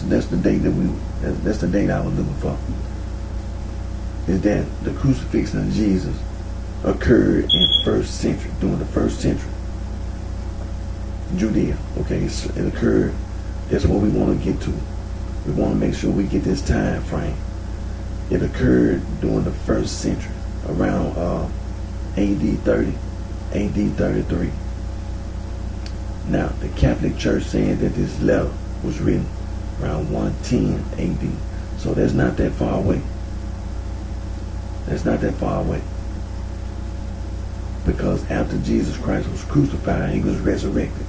that's the date that's the date I was looking for. Is that the crucifixion of Jesus occurred in 1st century, during the 1st century Judea. Okay, it occurred. That's what we want to get to. We want to make sure we get this time frame. It occurred during the 1st century, around AD 30, AD 33. Now, the Catholic Church saying that this letter was written around 110 AD. So that's not that far away. That's not that far away. Because after Jesus Christ was crucified, he was resurrected.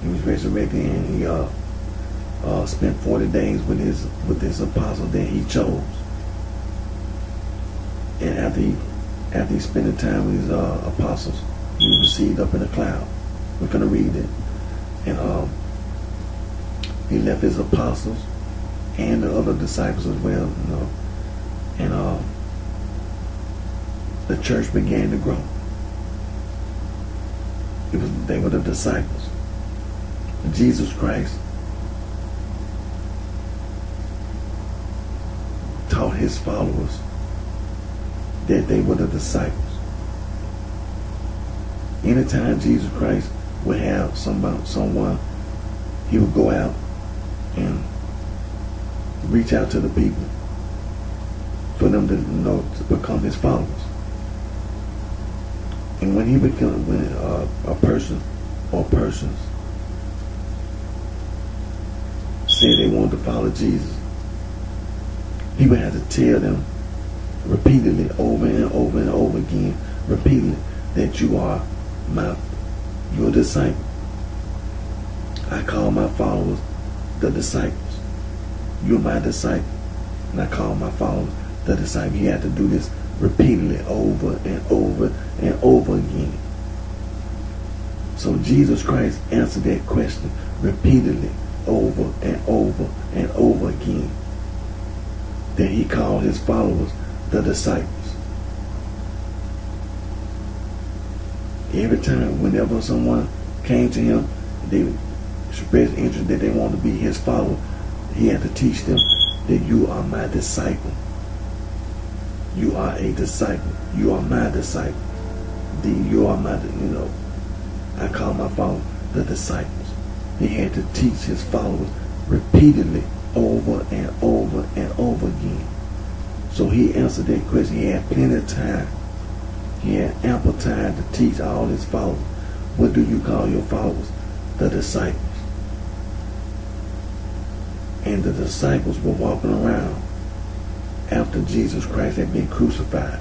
He was resurrected, and he spent 40 days with his apostles that he chose. And after he spent the time with his apostles, he was received up in a cloud. We're gonna read it. And he left his apostles and the other disciples as well, you know. And the church began to grow. They were the disciples. Jesus Christ taught his followers that they were the disciples. Anytime Jesus Christ would have someone, he would go out and reach out to the people for them to become his followers. And when a person or persons said they wanted to follow Jesus, he would have to tell them repeatedly, over and over and over again, repeatedly, that you are your disciple. I call my followers the disciples. You're my disciple. And I call my followers the disciple. He had to do this repeatedly, over and over and over again. So Jesus Christ answered that question repeatedly, over and over and over again. That he called his followers the disciples. Every time, whenever someone came to him, they expressed interest that they wanted to be his follower, he had to teach them that you are my disciple. You are a disciple. You are my disciple. You are my, I call my followers the disciples. He had to teach his followers repeatedly, over and over and over again. So he answered that question. He had plenty of time. He had ample time to teach all his followers. What do you call your followers? The disciples. And the disciples were walking around after Jesus Christ had been crucified.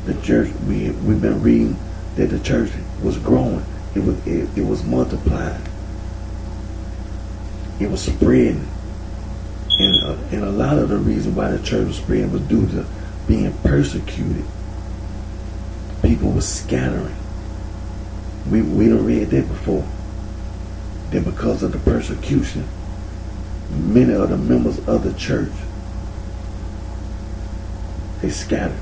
The church, we've been reading that the church was growing. It was multiplying. It was spreading. And a lot of the reason why the church was spreading was due to being persecuted. People were scattering. We done read that before. That because of the persecution, many of the members of the church, they scattered.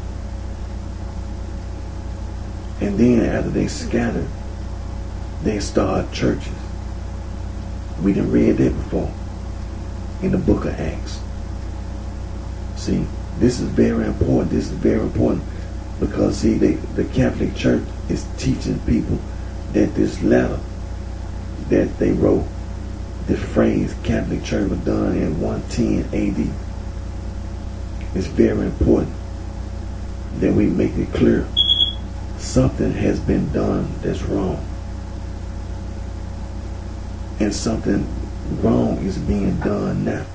And then after they scattered, they started churches. We done read that before in the book of Acts. See, this is very important. This is very important because, see, the Catholic Church is teaching people that this letter that they wrote, the phrase Catholic Church was done in 110 AD. It's very important that we make it clear something has been done that's wrong. And something wrong is being done now.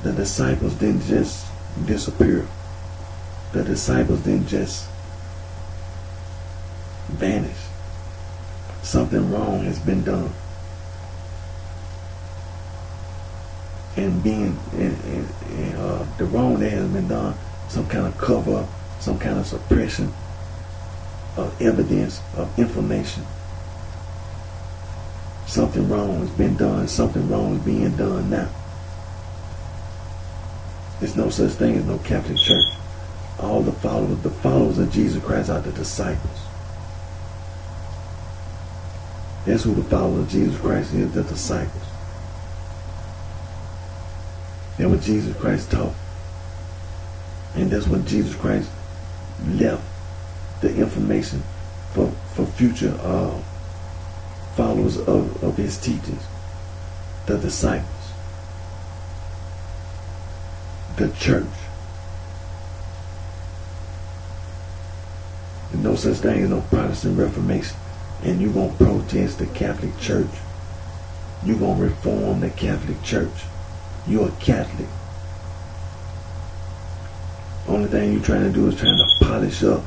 The disciples didn't just disappear. The disciples didn't just vanish. Something wrong has been done. And the wrong that has been done, some kind of cover up, some kind of suppression of evidence, of information. Something wrong has been done. Something wrong is being done now. There's no such thing as no Catholic Church. All the followers of Jesus Christ are the disciples. That's who the followers of Jesus Christ is, the disciples. That's what Jesus Christ taught. And that's what Jesus Christ left the information for future followers of his teachings. The disciples. The church. There's no such thing as no Protestant Reformation. And you're going to protest the Catholic Church. You're going to reform the Catholic Church. You're a Catholic. Only thing you're trying to do is trying to polish up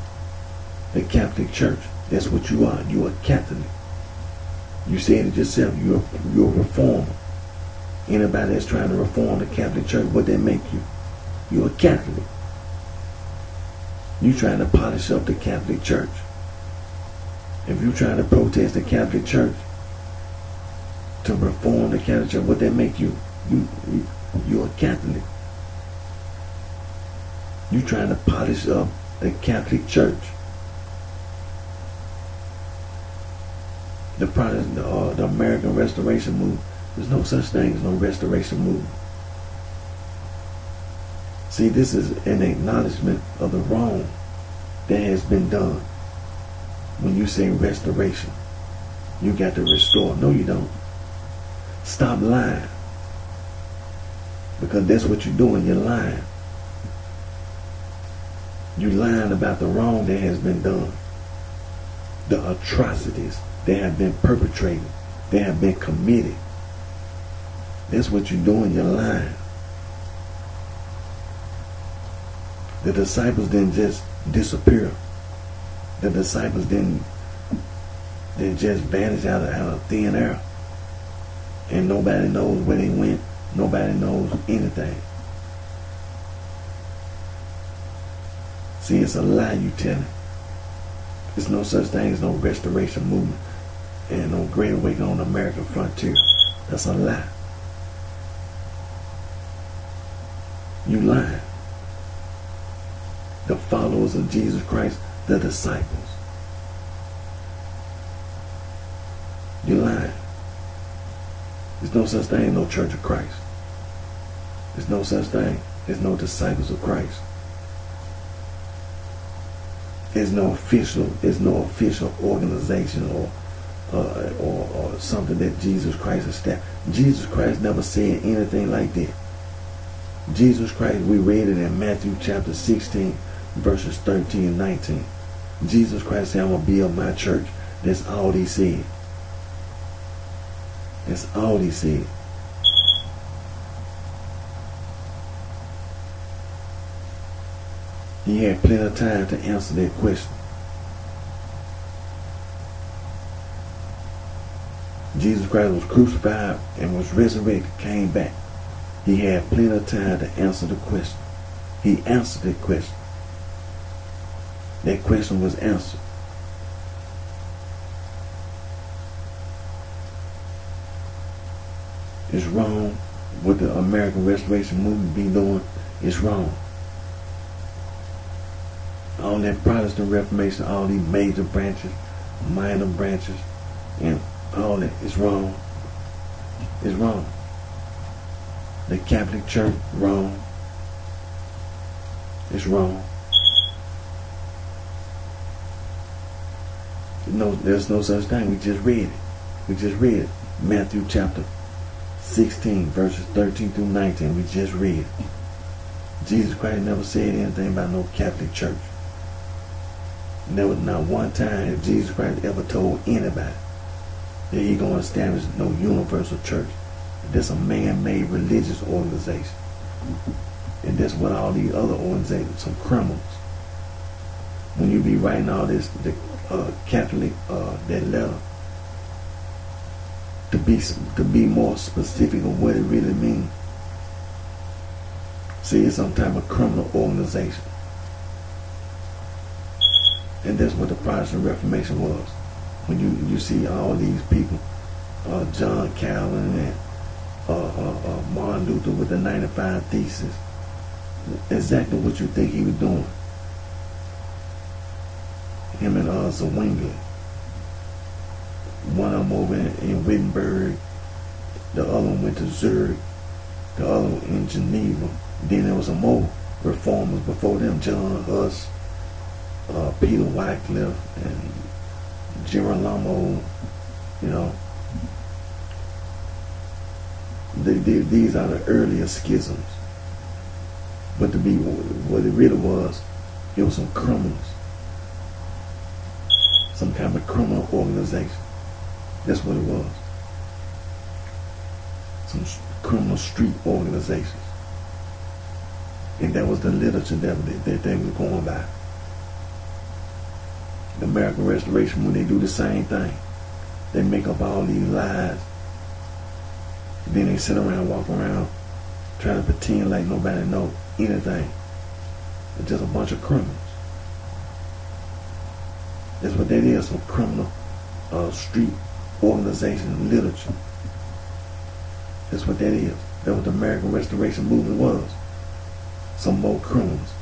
the Catholic Church. That's what you are. You're a Catholic. You said it yourself. You're a reformer. Anybody that's trying to reform the Catholic Church, what that make you? You're a Catholic. You're trying to polish up the Catholic Church. If you're trying to protest the Catholic Church, to reform the Catholic Church, what that make you? You're a Catholic. You're trying to polish up the Catholic Church. The American Restoration Movement, There's no such thing as no restoration movement. See, this is an acknowledgement of the wrong that has been done. When you say restoration, you got to restore. No, you don't. Stop lying. Because that's what you're doing. You're lying. You're lying about the wrong that has been done. The atrocities that have been perpetrated. That have been committed. That's what you're doing. You're lying. The disciples didn't just disappear. The disciples didn't just vanish out of thin air. And nobody knows where they went. Nobody knows anything. See, it's a lie you telling. There's no such thing as no restoration movement and no great awakening on the American frontier. That's a lie. You lying. The followers of Jesus Christ, the disciples. You lying. There's no such thing as no Church of Christ. There's no such thing as no disciples of Christ. There's no official organization or something that Jesus Christ established. Jesus Christ never said anything like that. Jesus Christ, we read it in Matthew chapter 16, verses 13 and 19. Jesus Christ said, I'm going to build my church. That's all he said. That's all he said. He had plenty of time to answer that question. Jesus Christ was crucified and was resurrected, came back. He had plenty of time to answer the question. He answered that question. That question was answered. It's wrong what the American Restoration Movement be doing. It's wrong. All that Protestant Reformation, all these major branches, minor branches, and all that is wrong. It's wrong. The Catholic Church, wrong. It's wrong. No, there's no such thing. We just read it. We just read it. Matthew chapter 16, verses 13 through 19. We just read it. Jesus Christ never said anything about no Catholic Church. And there was not one time that Jesus Christ ever told anybody that he going to establish no universal church. That's a man-made religious organization. And that's what all these other organizations, some criminals. When you be writing all this, the Catholic, that letter, to be more specific of what it really means. See, it's some type of criminal organization. And that's what the Protestant Reformation was. When you see all these people, John Calvin and Martin Luther with the 95 Thesis, exactly what you think he was doing. Him and Zwingli. One of them over in Wittenberg, the other one went to Zurich, the other one in Geneva. Then there was some more reformers before them, John Huss, Peter Wycliffe, and Girolamo, you know. These are the earlier schisms. But to be what it really was, it was some criminals. Some kind of criminal organization. That's what it was. Some criminal street organizations. And that was the literature that they were going by. The American Restoration, when they do the same thing, they make up all these lies. Then they sit around, walk around, trying to pretend like nobody knows anything. It's just a bunch of criminals. That's what that is, some criminal street organization literature. That's what that is. That's what the American Restoration Movement was. Some more criminals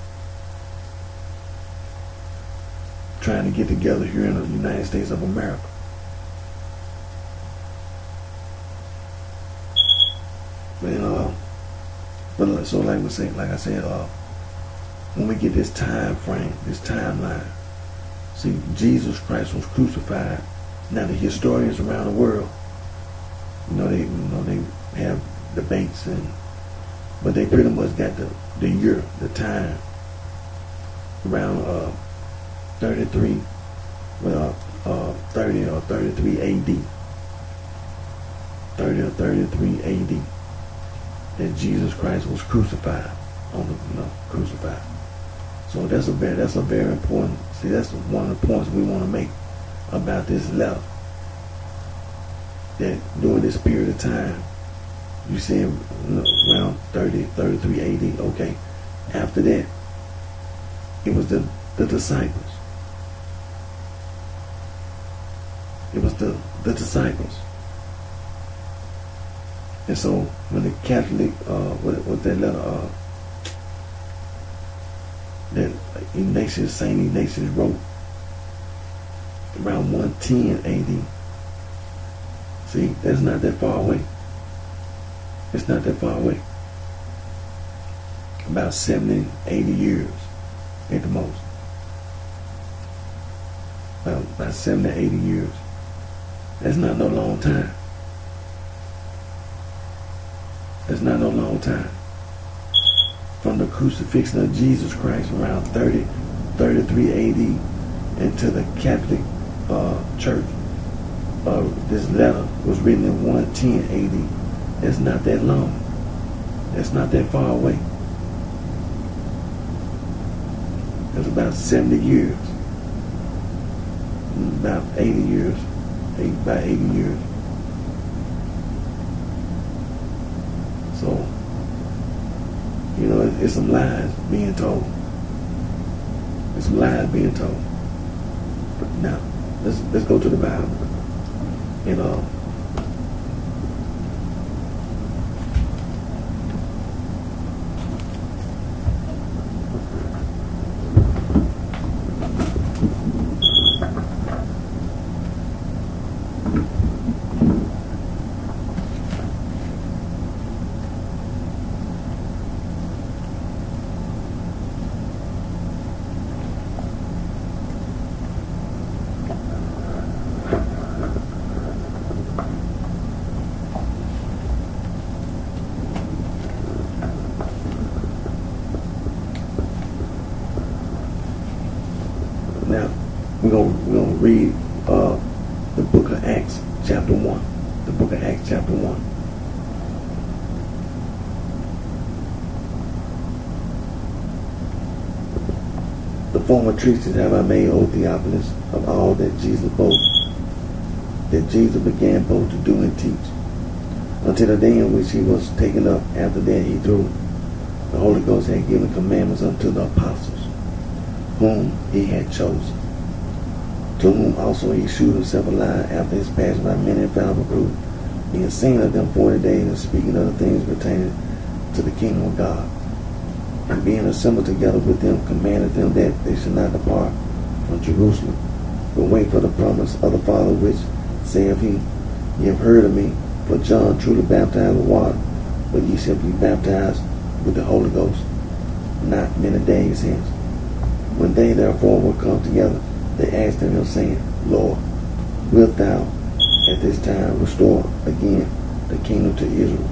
trying to get together here in the United States of America. But so like I said, when we get this time frame, this timeline, see, Jesus Christ was crucified. Now the historians around the world, they have debates, but they pretty much got the year, the time around 33, 30 or 33 AD. 30 or 33 AD. That Jesus Christ was crucified crucified. So that's a very important. See, that's one of the points we want to make about this letter. That during this period of time, you see around 33 AD. Okay, after that, it was the disciples. It was the disciples. And so when the Catholic, what that letter, that Saint Ignatius wrote around 110 AD. See, that's not that far away. It's not that far away. About 70, 80 years at the most. About 70, 80 years. That's not no long time. That's not no long time. From the crucifixion of Jesus Christ around 33 AD into the Catholic Church. This letter was written in 110 AD. That's not that long. That's not that far away. That's about 70 years. About 80 years. About 80 years. So, it's some lies being told. It's some lies being told. But now, let's go to the Bible. Now, we're gonna read the book of Acts, chapter 1. The book of Acts, chapter 1. The former treatise have I made, O Theophilus, of all that Jesus began both to do and teach, until the day in which he was taken up. After that he through the Holy Ghost had given commandments unto the apostles, whom he had chosen, to whom also he shewed himself alive after his passion by many infallible proof, being seen of them 40 days, and speaking of the things pertaining to the kingdom of God. And being assembled together with them, commanded them that they should not depart from Jerusalem, but wait for the promise of the Father, which saith he, Ye have heard of me, for John truly baptized with water, but ye shall be baptized with the Holy Ghost not many days hence. When they therefore were come together, they asked him, saying, Lord, wilt thou at this time restore again the kingdom to Israel?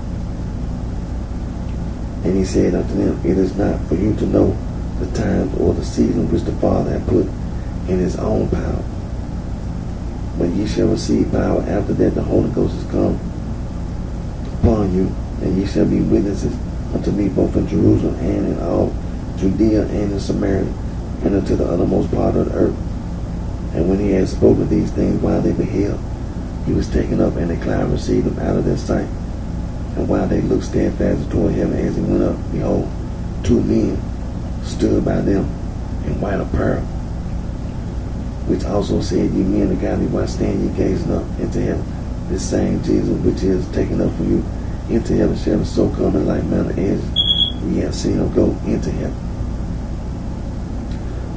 And he said unto them, It is not for you to know the times or the season which the Father hath put in his own power, but ye shall receive power after that the Holy Ghost is come upon you, and ye shall be witnesses unto me both in Jerusalem and in all Judea and in Samaria, and unto the uttermost part of the earth. And when he had spoken these things while they beheld, he was taken up, and a cloud received him out of their sight. And while they looked steadfastly toward heaven as he went up, behold, two men stood by them in white apparel, which also said, Ye men of Galilee, why stand ye gazing up into heaven? This same Jesus which is taken up from you into heaven shall so come in like manner as ye have seen him go into heaven.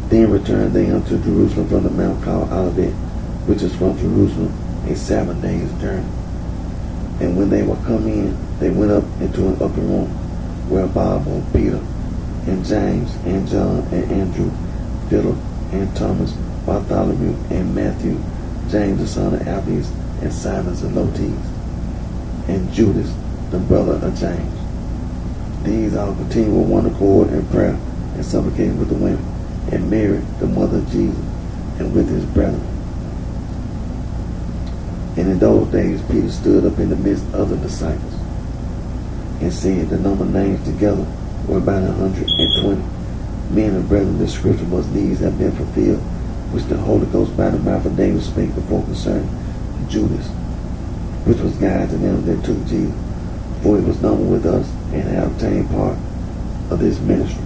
Then returned they unto Jerusalem from the mount called Olivet, which is from Jerusalem a 7 days' journey. And when they were come in, they went up into an upper room, where Bob and Peter and James and John and Andrew, Philip and Thomas, Bartholomew and Matthew, James the son of Alphaeus and Simon Zelotes, and Judas the brother of James. These all continued with one accord in prayer and supplicating with the women, and Mary the mother of Jesus, and with his brethren. And in those days Peter stood up in the midst of the disciples, and said, the number names together were about 120. Men and brethren, the scripture was these have been fulfilled, which the Holy Ghost by the mouth of David spake before concerning Judas, which was guide to them that took Jesus. For he was numbered with us, and had obtained part of this ministry.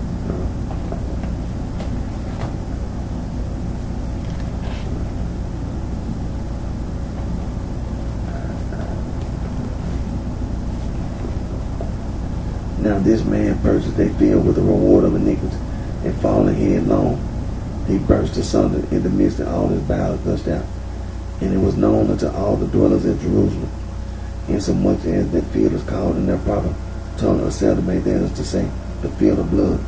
Now this man purchased a field with the reward of iniquity, and falling headlong, he burst asunder in the midst, and all his bowels gushed out. And it was known unto all the dwellers at Jerusalem, insomuch as that field is called in their proper tongue of Salome, that is to say, the field of blood.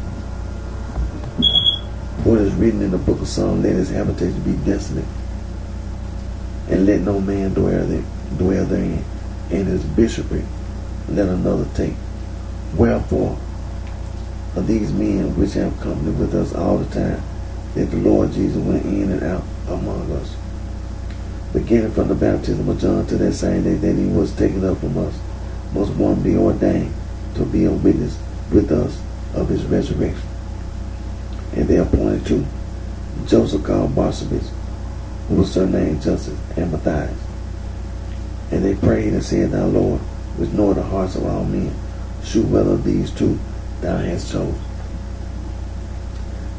For it is written in the book of Psalms, let his habitation be desolate, and let no man dwell therein, and his bishopric let another take. Wherefore of these men which have company with us all the time that the Lord Jesus went in and out among us, beginning from the baptism of John to that same day that he was taken up from us, must one be ordained to be a witness with us of his resurrection. And they appointed two, Joseph called Barsabas, who was surnamed Justus, and Matthias. And they prayed and said, Thou Lord, which knoweth the hearts of all men, shew whether of these two thou hast chosen,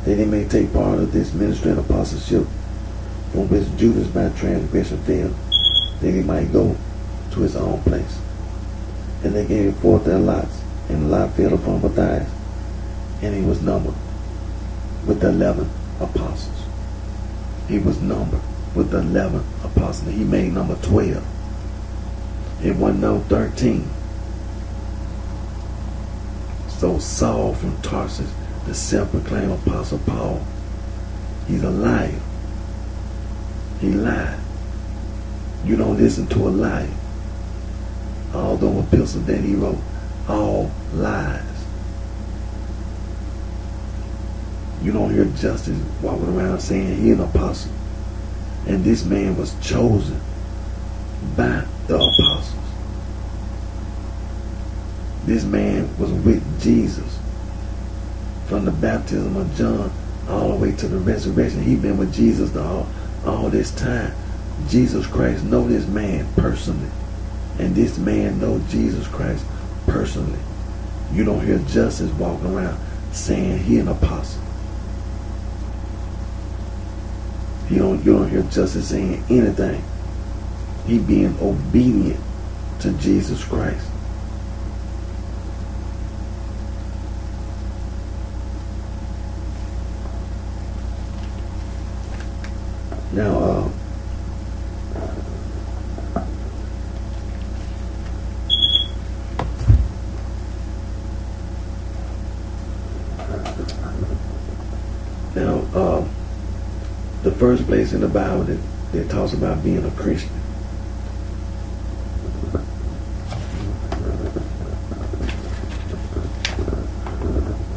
that he may take part of this ministry and apostleship, from which Judas by transgression fell, that he might go to his own place. And they gave forth their lots, and the lot fell upon Matthias, and he was numbered with the 11 apostles. He was numbered with the 11 apostles. He made number 12. It wasn't no 13. So Saul from Tarsus, the self-proclaimed apostle Paul, he's a liar. He lied. You don't listen to a liar. All those epistles that he wrote, all lies. You don't hear Justus walking around saying he's an apostle. And this man was chosen by the apostles. This man was with Jesus from the baptism of John all the way to the resurrection. He'd been with Jesus all this time. Jesus Christ know this man personally. And this man know Jesus Christ personally. You don't hear Justus walking around saying he an apostle. You don't hear Justus saying anything. He being obedient to Jesus Christ. Now, the first place in the Bible that talks about being a Christian,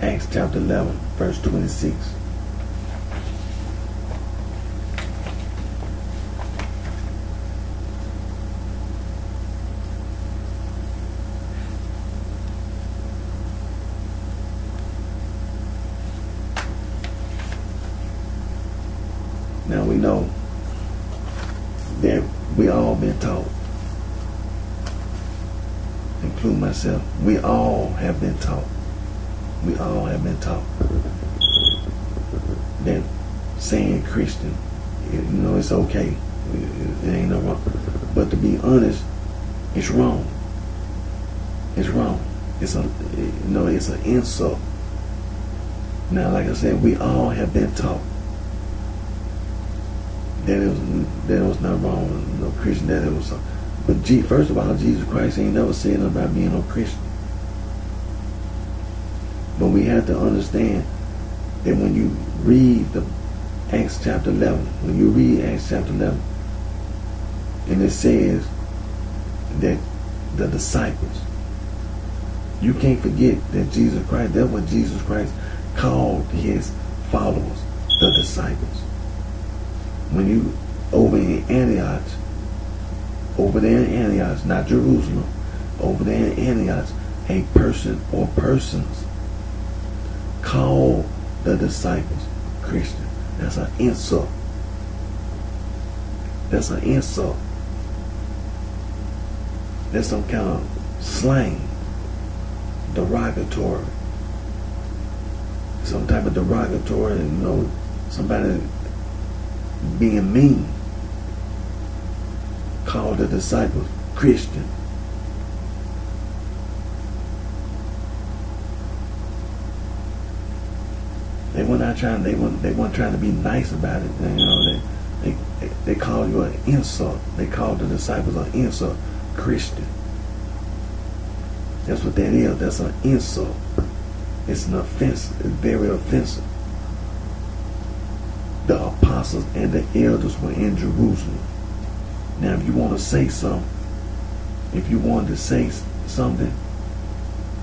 Acts chapter 11, verse 26. Now we know that we all been taught, including myself. We all have been taught. We all have been taught that saying Christian, it's okay. It ain't no wrong. But to be honest, it's wrong. It's wrong. It's an insult. Now, like I said, we all have been taught that it was not wrong, no Christian, that it was something. But first of all, Jesus Christ ain't never said nothing about being no Christian. But we have to understand that when you read the Acts chapter 11, when you read Acts chapter 11, and it says that the disciples, you can't forget that Jesus Christ, that's what Jesus Christ called his followers, the disciples. When you over in Antioch, over there in Antioch, not Jerusalem, over there in Antioch, a person or persons call the disciples Christian. That's an insult. That's an insult. That's some kind of slang, derogatory, some type of derogatory, somebody being mean. Call the disciples Christian. They weren't trying to be nice about it. They call you an insult. They call the disciples an insult. Christian. That's what that is. That's an insult. It's an offense. It's very offensive. The apostles and the elders were in Jerusalem. Now, if you want to say something, if you wanted to say something,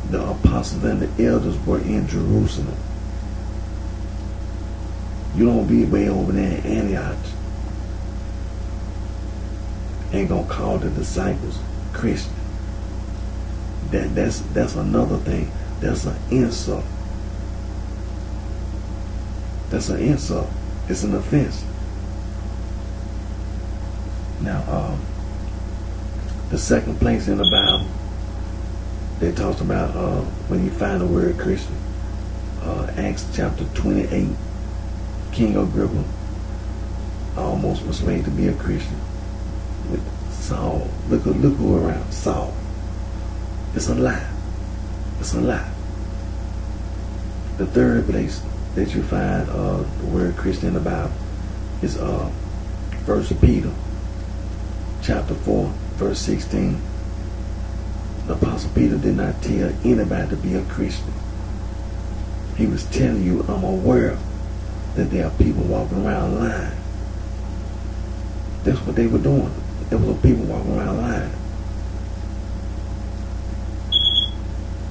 the apostles and the elders were in Jerusalem. You don't be way over there in Antioch and gonna call the disciples Christian. That's another thing. That's an insult. That's an insult. It's an offense. Now, the second place in the Bible that talks about when you find the word Christian, Acts chapter 28. King Agrippa almost was made to be a Christian with Saul. Look who around. Saul. It's a lie. It's a lie. The third place that you find the word Christian in the Bible is 1 Peter chapter 4, verse 16. The Apostle Peter did not tell anybody to be a Christian. He was telling you, I'm aware that there are people walking around lying. That's what they were doing. There were people walking around lying.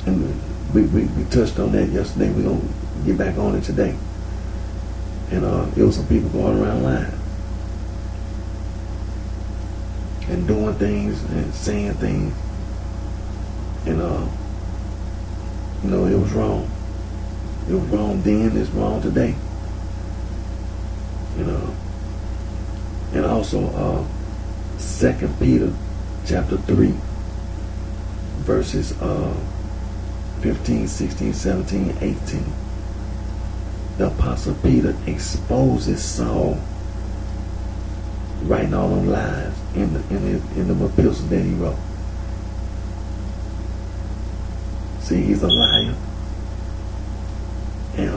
And we touched on that yesterday. We're going to get back on it today. And there was some people going around lying. And doing things and saying things. And, it was wrong. It was wrong then, it's wrong today. And also 2 Peter chapter 3 verses 15, 16, 17, and 18. The Apostle Peter exposes Saul writing all them lies in the epistles that he wrote. See, he's a liar. And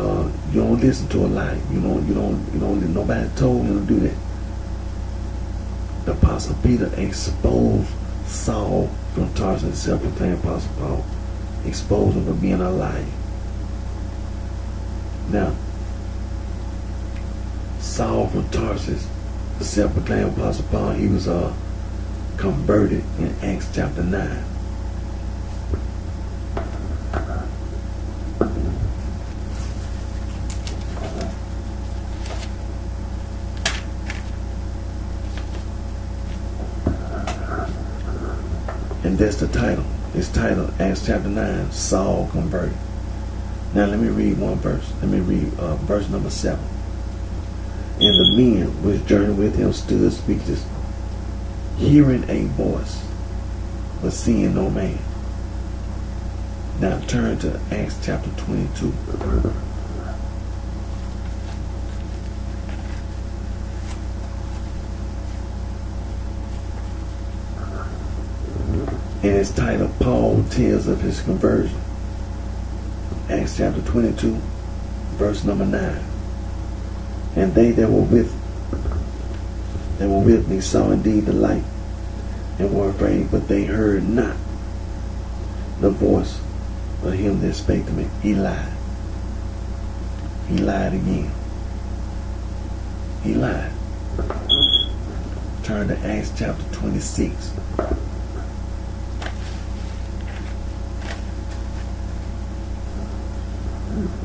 you don't listen to a lie. You don't. Nobody told him to do that. The Apostle Peter exposed Saul from Tarsus, self-proclaimed Apostle Paul, exposed him for being a liar. Now, Saul from Tarsus, the self-proclaimed Apostle Paul, he was converted in Acts chapter 9. And that's the title. It's titled Acts chapter 9, Saul converted. Now let me read one verse. Let me read verse number 7. And the men which journeyed with him stood speechless, hearing a voice, but seeing no man. Now turn to Acts chapter 22. And it's titled, Paul Tells of His Conversion. Acts chapter 22, verse number 9. And they that were with me saw indeed the light, and were afraid, but they heard not the voice of him that spake to me. He lied. He lied again. He lied. Turn to Acts chapter 26.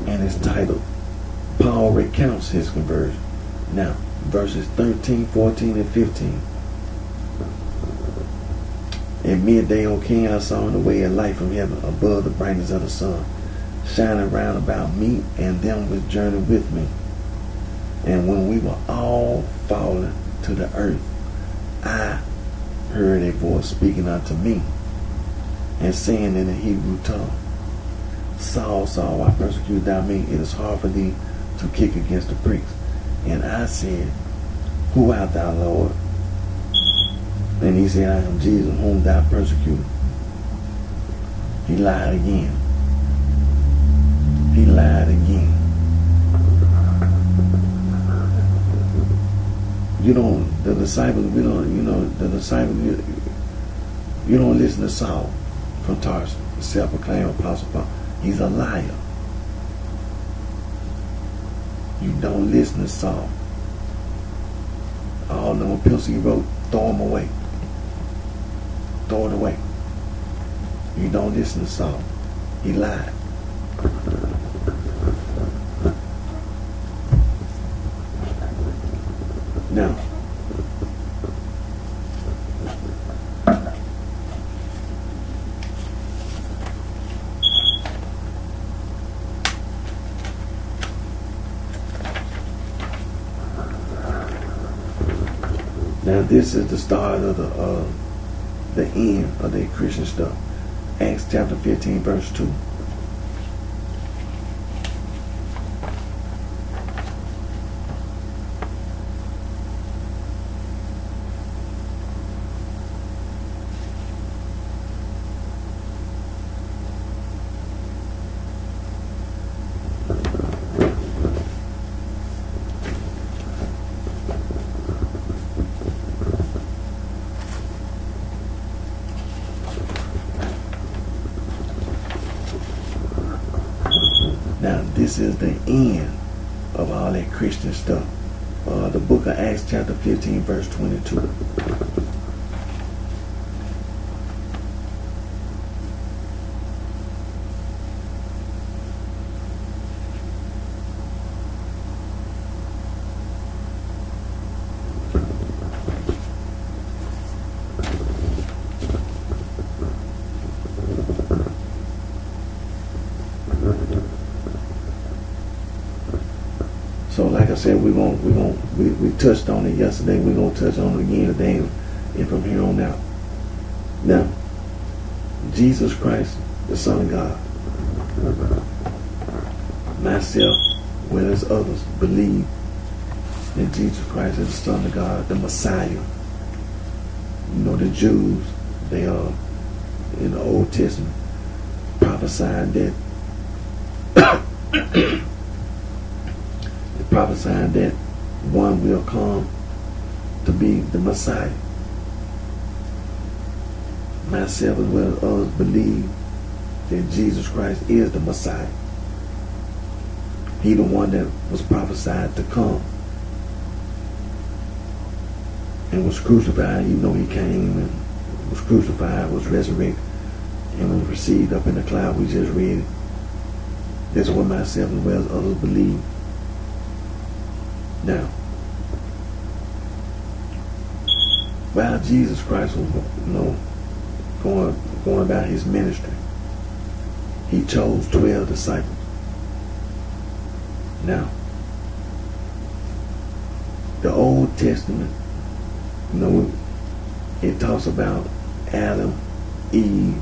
And it's titled, Paul Recounts His Conversion. Now, verses 13, 14, and 15. At midday, O King, I saw in the way a light from heaven above the brightness of the sun, shining round about me and them which journeyed with me. And when we were all fallen to the earth, I heard a voice speaking unto me, and saying in the Hebrew tongue, Saul, Saul, why persecute thou me? It is hard for thee to kick against the pricks. And I said, Who art thou, Lord? And he said, I am Jesus, whom thou persecutest. He lied again. He lied again. The disciples, you don't listen to Saul from Tarsus, the self-proclaimed Apostle Paul. He's a liar. You don't listen to Saul. All them epistles he wrote, throw them away. Throw it away. You don't listen to Saul. He lied. Now, this is the start of the end of their Christian stuff. Acts chapter 15, verse 2. Now, this is the end of all that Christian stuff. The book of Acts chapter 15, verse 22. So like I said, we touched on it yesterday. We're gonna touch on it again today and from here on out. Now, Jesus Christ, the Son of God, myself, well as others, believe that Jesus Christ is the Son of God, the Messiah. The Jews, they are in the Old Testament prophesied that prophesying that one will come to be the Messiah. Myself as well as others believe that Jesus Christ is the Messiah. He the one that was prophesied to come and was crucified. He came and was crucified, was resurrected, and was received up in the cloud. We just read it. That's what myself as well as others believe. Now, while Jesus Christ was, going about his ministry, he chose 12 disciples. Now, the Old Testament, it talks about Adam, Eve,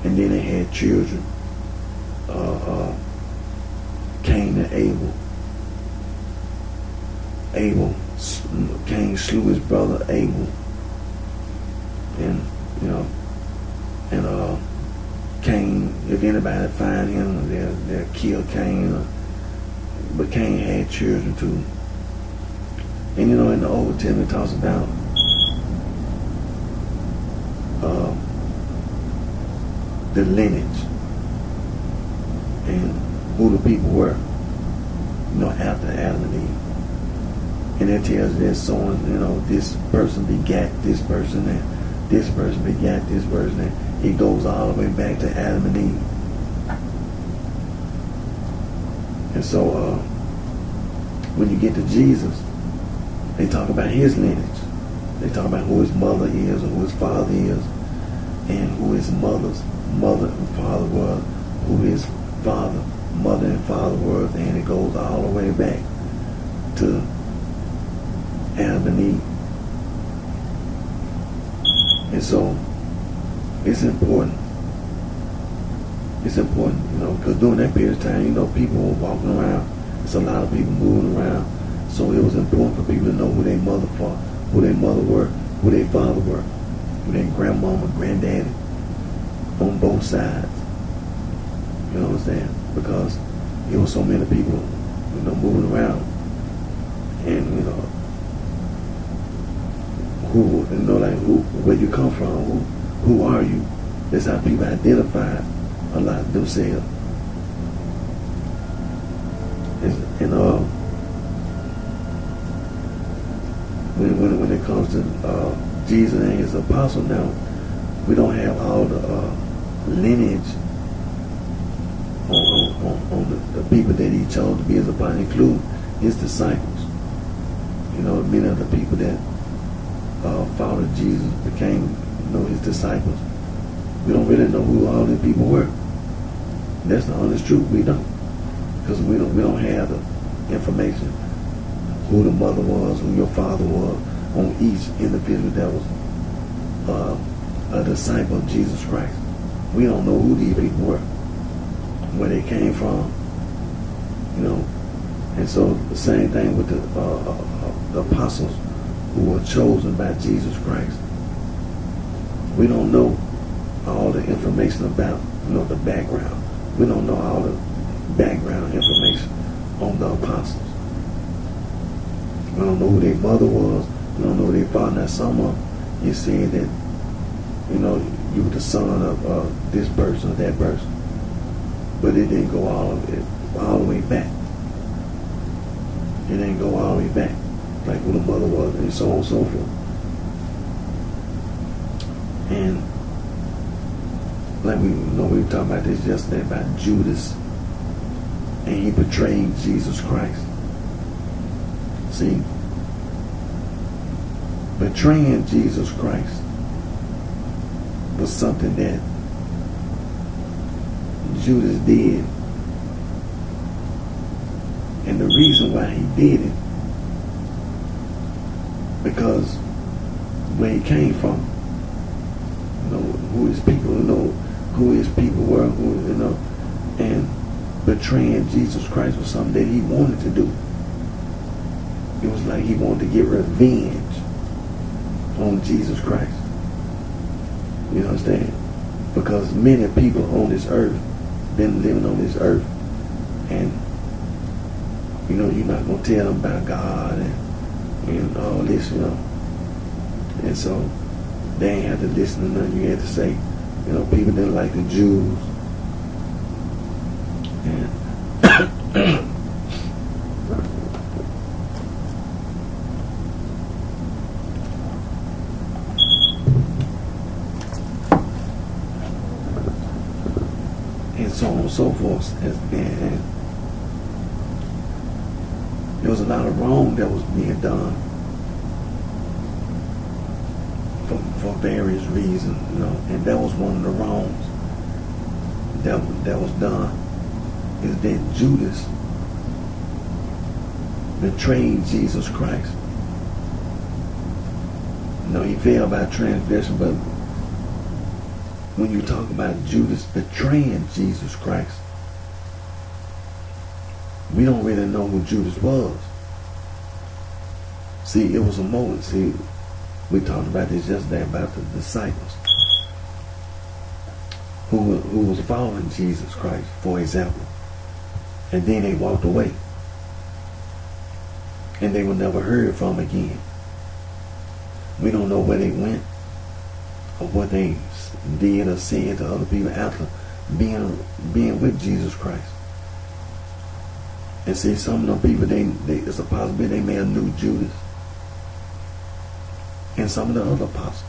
and then they had children, Cain and Abel. Cain slew his brother Abel, and Cain, if anybody find him, they'll kill Cain. But Cain had children too. And in the Old Testament it talks about the lineage and who the people were, after Adam and Eve. And it tells that someone, this person begat this person, and this person begat this person, and it goes all the way back to Adam and Eve. And so when you get to Jesus, they talk about his lineage. They talk about who his mother is, or who his father is, and who his mother's mother and father was, who his father, mother and father was, and it goes all the way back to Adam and Eve. And so it's important. It's important, because during that period of time, people were walking around. There's a lot of people moving around. So it was important for people to know who their mother were, who their father were, who their grandmama, granddaddy, on both sides. You know what I'm saying? Because there were so many people, moving around. And, where you come from, who are you? That's how people identify a lot of themselves. And when it comes to Jesus and his apostle now, we don't have all the lineage on the people that he chose to be his apostle, including his disciples. Many of the people that followed Jesus became, his disciples. We don't really know who all these people were. That's the honest truth. We don't, because we don't have the information who the mother was, who your father was, on each individual that was a disciple of Jesus Christ. We don't know who these people were, where they came from, And so the same thing with the apostles who were chosen by Jesus Christ. We don't know all the information about, the background. We don't know all the background information on the apostles. We don't know who their mother was. We don't know who their father. Now some of them, you say that, you were the son of this person or that person. But it didn't go all the way back. It didn't go all the way back, like who the mother was, and so on and so forth. And like we were talking about this yesterday about Judas, and he betrayed Jesus Christ. See, betraying Jesus Christ was something that Judas did. And the reason why he did it, because where he came from, who his people, who his people were, and betraying Jesus Christ was something that he wanted to do. It was like he wanted to get revenge on Jesus Christ. You understand? Because many people on this earth been living on this earth, and you're not going to tell them about God and all this, And so they ain't have to listen to nothing you had to say. People didn't like the Jews. And so on and so forth. And there was a lot of wrong that was being done for various reasons, and that was one of the wrongs that was done, is that Judas betrayed Jesus Christ. He fell by transgression, but when you talk about Judas betraying Jesus Christ, we don't really know who Judas was. See, it was a moment. See, we talked about this yesterday about the disciples who was following Jesus Christ, for example, and then they walked away, and they were never heard from again. We don't know where they went or what they did or said to other people after being with Jesus Christ. And see, some of them people, it's a possibility they may have knew Judas and some of the other apostles.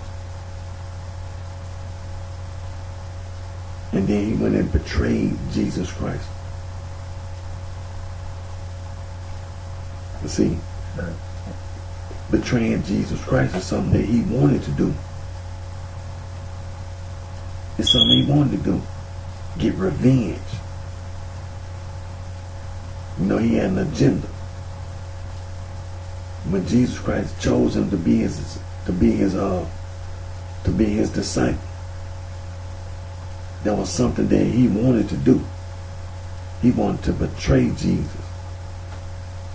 And then he went and betrayed Jesus Christ. You see, betraying Jesus Christ is something that he wanted to do. It's something he wanted to do. Get revenge. You know, he had an agenda. When Jesus Christ chose him to be his disciple, that was something that he wanted to do. He wanted to betray Jesus.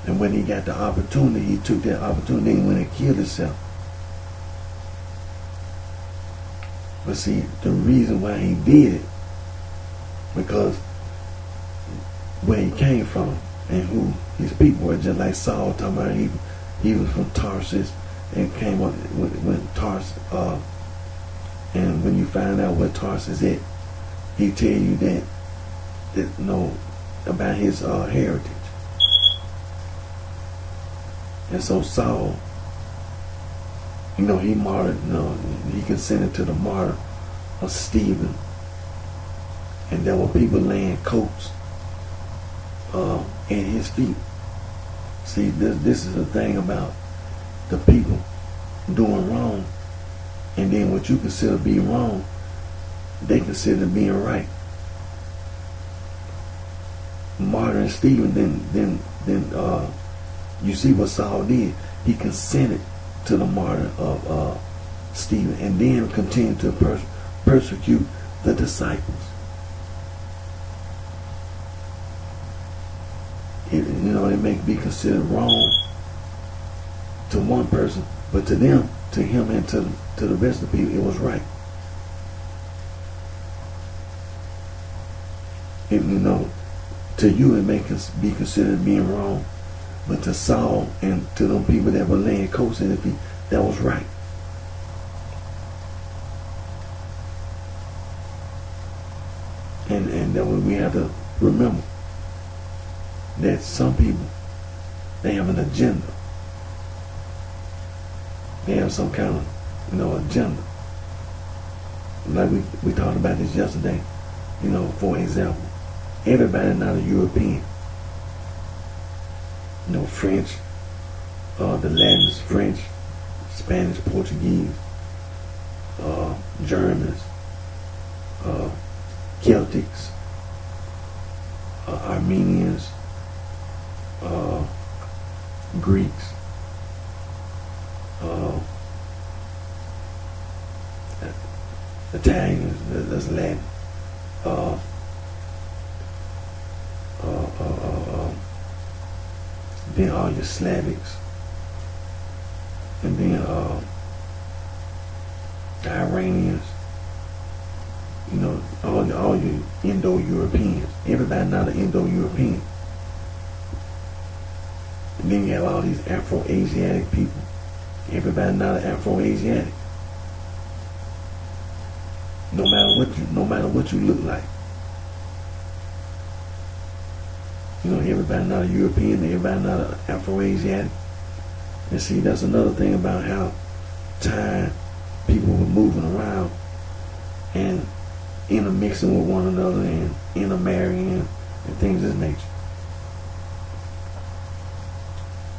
And when he got the opportunity, he took that opportunity and went and killed himself. But see, the reason why he did it, because where he came from and who his people were, just like Saul talking about, he was from Tarsus and came up with Tarsus. And when you find out what Tarsus is, he tell you that about his heritage. And so Saul, he martyred, he consented to the martyr of Stephen. And there were people laying coats at his feet. See, this is the thing about the people doing wrong. And then what you consider being wrong, they consider being right. Martyring Stephen, then you see what Saul did. He consented to the martyr of Stephen, and then continued to persecute the disciples. It may be considered wrong to one person, but to them, to him, and to the rest of the people, it was right. To you it may be considered being wrong, but to Saul and to them people that were laying coats in the feet, that was right. And that we have to remember that some people, they have an agenda. They have some kind of, agenda. Like we talked about this yesterday. For example, everybody not a European. French, the Latins, French, Spanish, Portuguese, Germans, Celtics, Armenians, Greeks, Italians, that's Latin, then all your Slavics, and then the Iranians, all your Indo-Europeans. Everybody not an Indo-European. And then you have all these Afro-Asiatic people. Everybody not an Afro-Asiatic. No matter what you look like. Everybody not a European, everybody not an Afro-Asiatic. And see, that's another thing about how time people were moving around and intermixing with one another and intermarrying and things of this nature.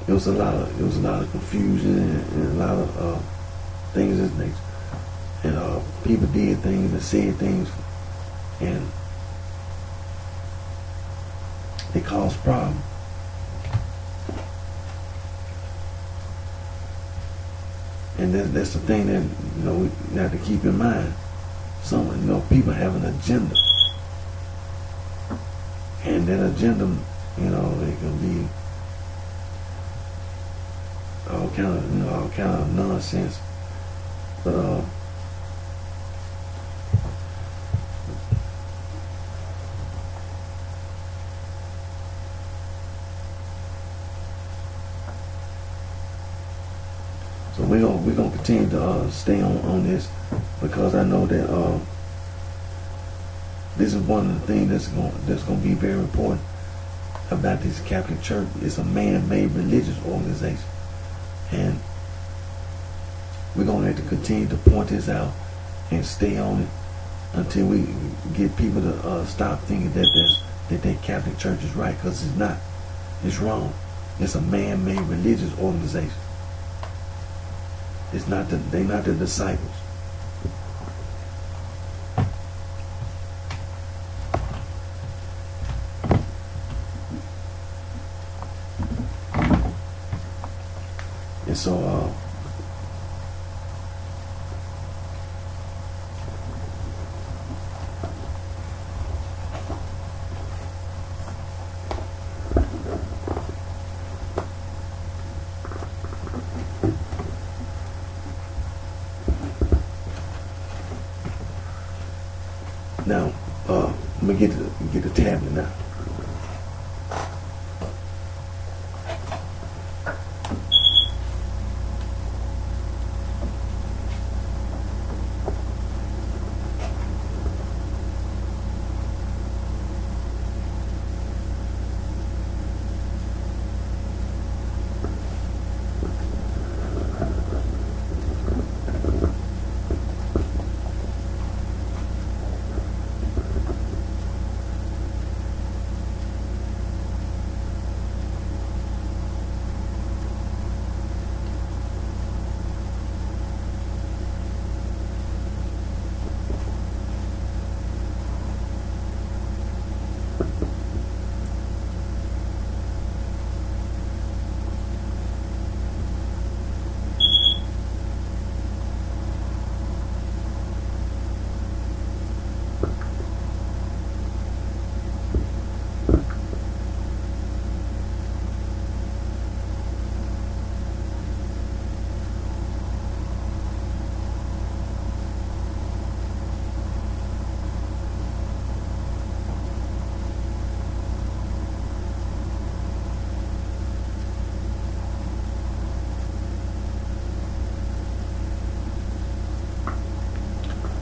It was a lot of confusion and a lot of things of this nature. And people did things and said things, and they caused problems. And that's the thing that we have to keep in mind. Some people have an agenda, and that agenda, it can be all kind of nonsense. But so we're gonna continue to stay on this, because I know that this is one of the things that's gonna be very important. about this Catholic Church. It's a man-made religious organization, and we're gonna have to continue to point this out and stay on it until we get people to stop thinking that Catholic Church is right, because it's not. It's wrong. It's a man-made religious organization. It's not they're not the disciples. And so now, I'm gonna get the tablet now.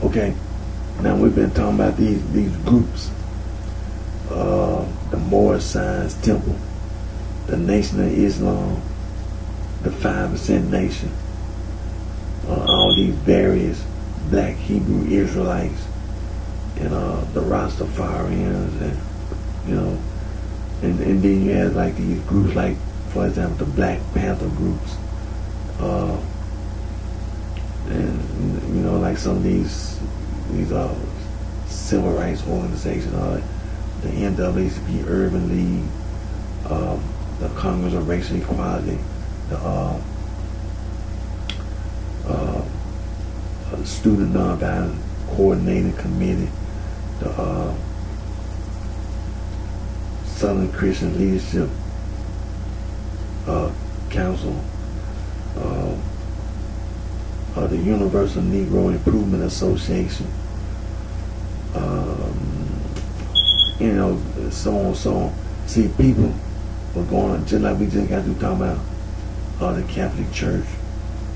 Okay, now we've been talking about these groups, the Moorish Science Temple, the Nation of Islam, the 5% Nation, all these various black Hebrew Israelites, and the Rastafarians, and and then you have like these groups, like for example the Black Panther groups, and like some of these civil rights organizations, the NAACP Urban League, the Congress of Racial Equality, the Student Nonviolent Coordinating Committee, the Southern Christian Leadership Council, the Universal Negro Improvement Association, so on, so on. See, people were going on, just like we just got through talking about the Catholic Church,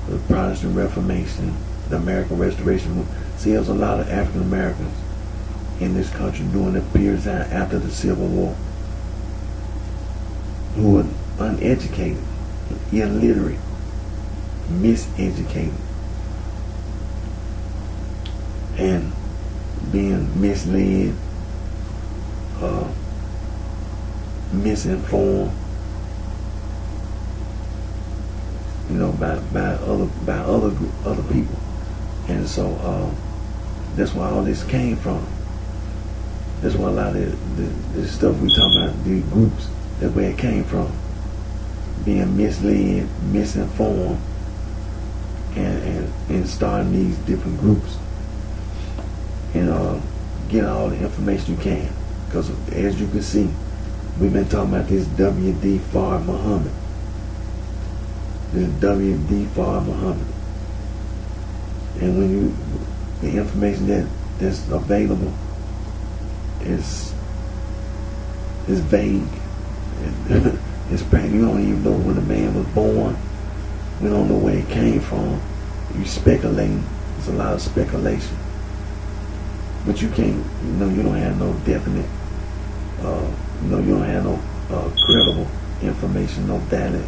the Protestant Reformation, the American Restoration Movement. See, there's a lot of African Americans in this country during the period of time after the Civil War who were uneducated, illiterate, miseducated, and being misled, misinformed, by other people, and so that's where all this came from. That's why a lot of this stuff we talking about, these groups, that's where it came from. Being misled, misinformed, and starting these different groups, and get all the information you can. Because as you can see, we've been talking about this W.D. Fard Muhammad. This W.D. Fard Muhammad. And when the information that's available is vague. It's practically, you don't even know when the man was born. We don't know where he came from. You speculating. There's a lot of speculation. But you can't, you don't have no definite, you don't have no credible information, no valid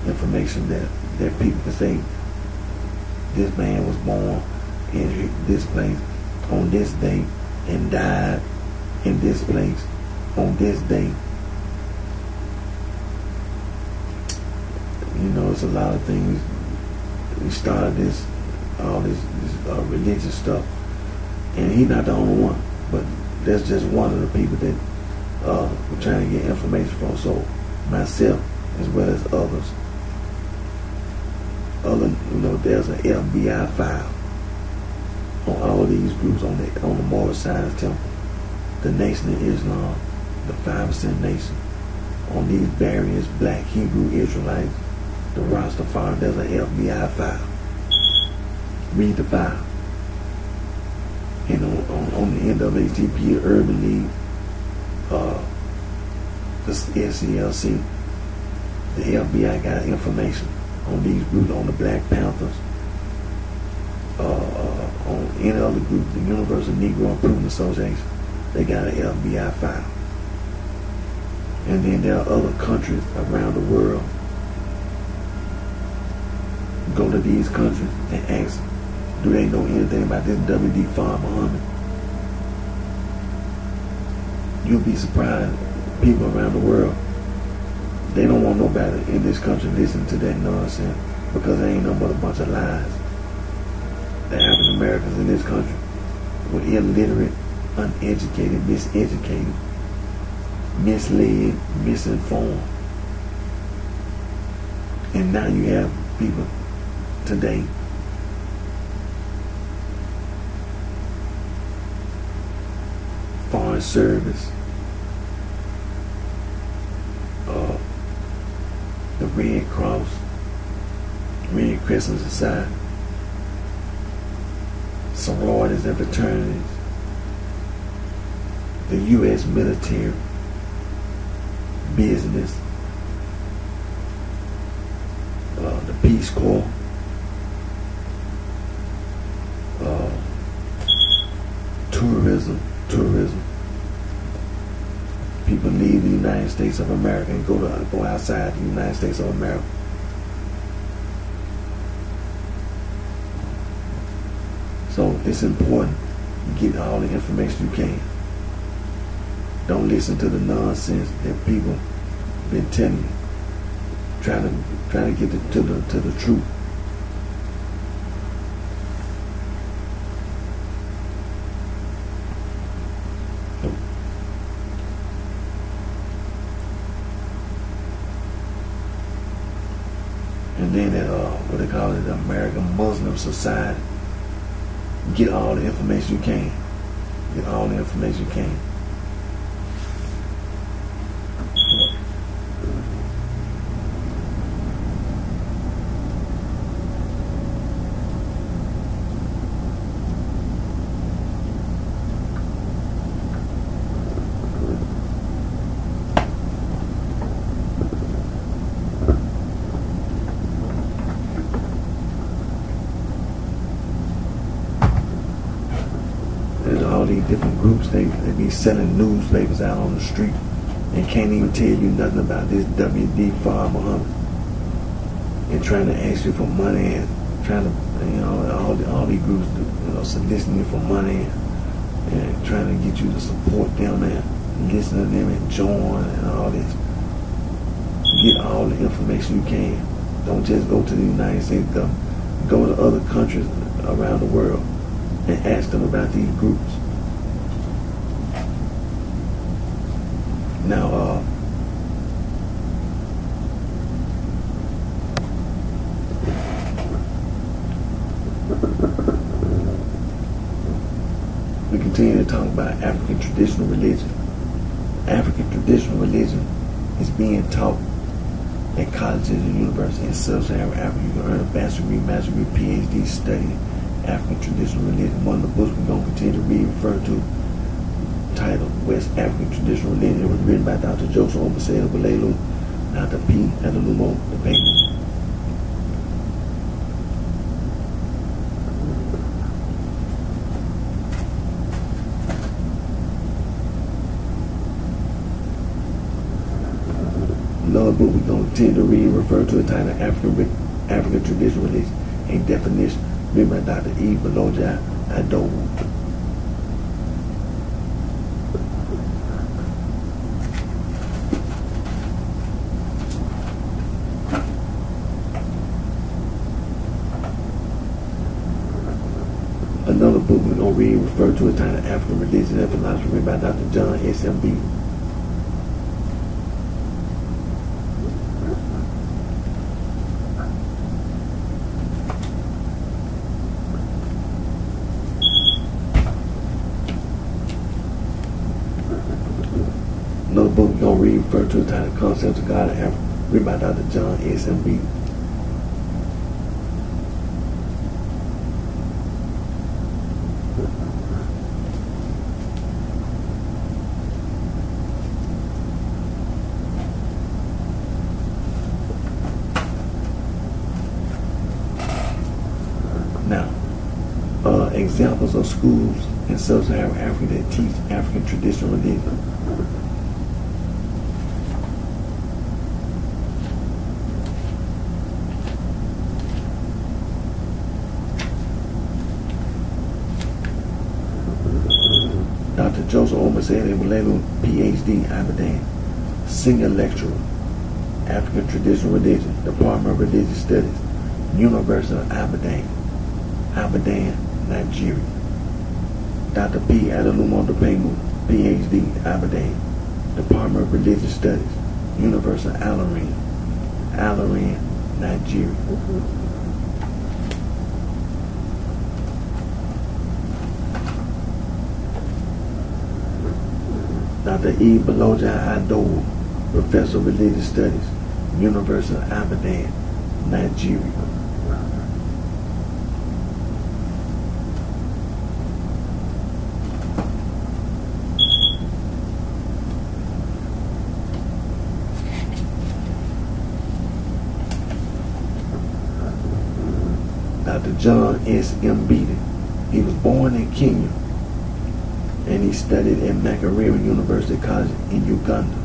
information that people can say this man was born in this place on this day and died in this place on this day. You know, it's a lot of things. We started all this religious stuff, and he's not the only one, but that's just one of the people that we're trying to get information from. So myself, as well as others, there's an FBI file on all of these groups on the Moral Science Temple, the Nation of Islam, the 5% Nation, on these various Black Hebrew Israelites, the Rastafari. There's an FBI file. Read the file. And on the NAACP, Urban League, the SCLC, the FBI got information on these groups, on the Black Panthers, on any other group, the Universal Negro Improvement Association. They got an FBI file. And then there are other countries around the world. Go to these countries and ask, do they know anything about this W.D. Farr Muhammad? You'll be surprised. People around the world, they don't want nobody in this country listening to that nonsense, because there ain't nothing but a bunch of lies. The African Americans in this country were illiterate, uneducated, miseducated, misled, misinformed. And now you have people today Foreign Service, the Red Cross, Red Crescent Society, sororities and fraternities, the U.S. military, business, the Peace Corps, tourism. People leave the United States of America and go outside the United States of America. So it's important you get all the information you can. Don't listen to the nonsense that people been telling you. Try to get to the truth. And then what they call it, the American Muslim Society. Get all the information you can. Get all the information you can. There's all these different groups, they be selling newspapers out on the street and can't even tell you nothing about this W.D. Farr Muhammad, and trying to ask you for money and trying to, all these groups, soliciting you for money and trying to get you to support them and listen to them and join and all this. Get all the information you can. Don't just go to the United States government. Go to other countries around the world and ask them about these groups. Now, we continue to talk about African traditional religion. African traditional religion is being taught at colleges and universities in sub-Saharan Africa. You can earn a bachelor's degree, master's degree, PhD studying African traditional religion. One of the books we're going to continue to read referred to, titled West African Traditional Religion. It was written by Dr. Joseph Obasele Balelu, Dr. P. Adalumo, the paper. Another book we're going to tend to read referred to the title African Traditional Religion, a definition written by Dr. E. Beloja Adowu. Another book we're going to read referred to the title African Religion and Philosophy, written by Dr. John S.M.B. Another book we're going to read referred to the title Concepts of God in Africa, written by Dr. John S.M.B. Now, examples of schools in sub-Saharan Africa that teach African traditional religion. Dr. Joseph Omasele Walelu, Ph.D., Abadan, Senior Lecturer, African Traditional Religion, Department of Religious Studies, University of Abadan, Nigeria. Dr. P. Adalumo Depemu, Ph.D., Abadan, Department of Religious Studies, University of Alarin, Nigeria. Dr. E. Beloja Adowu, Professor of Religious Studies, University of Abadan, Nigeria. Dr. John S. Mbidi. He was born in Kenya, and he studied at Makerere University College in Uganda.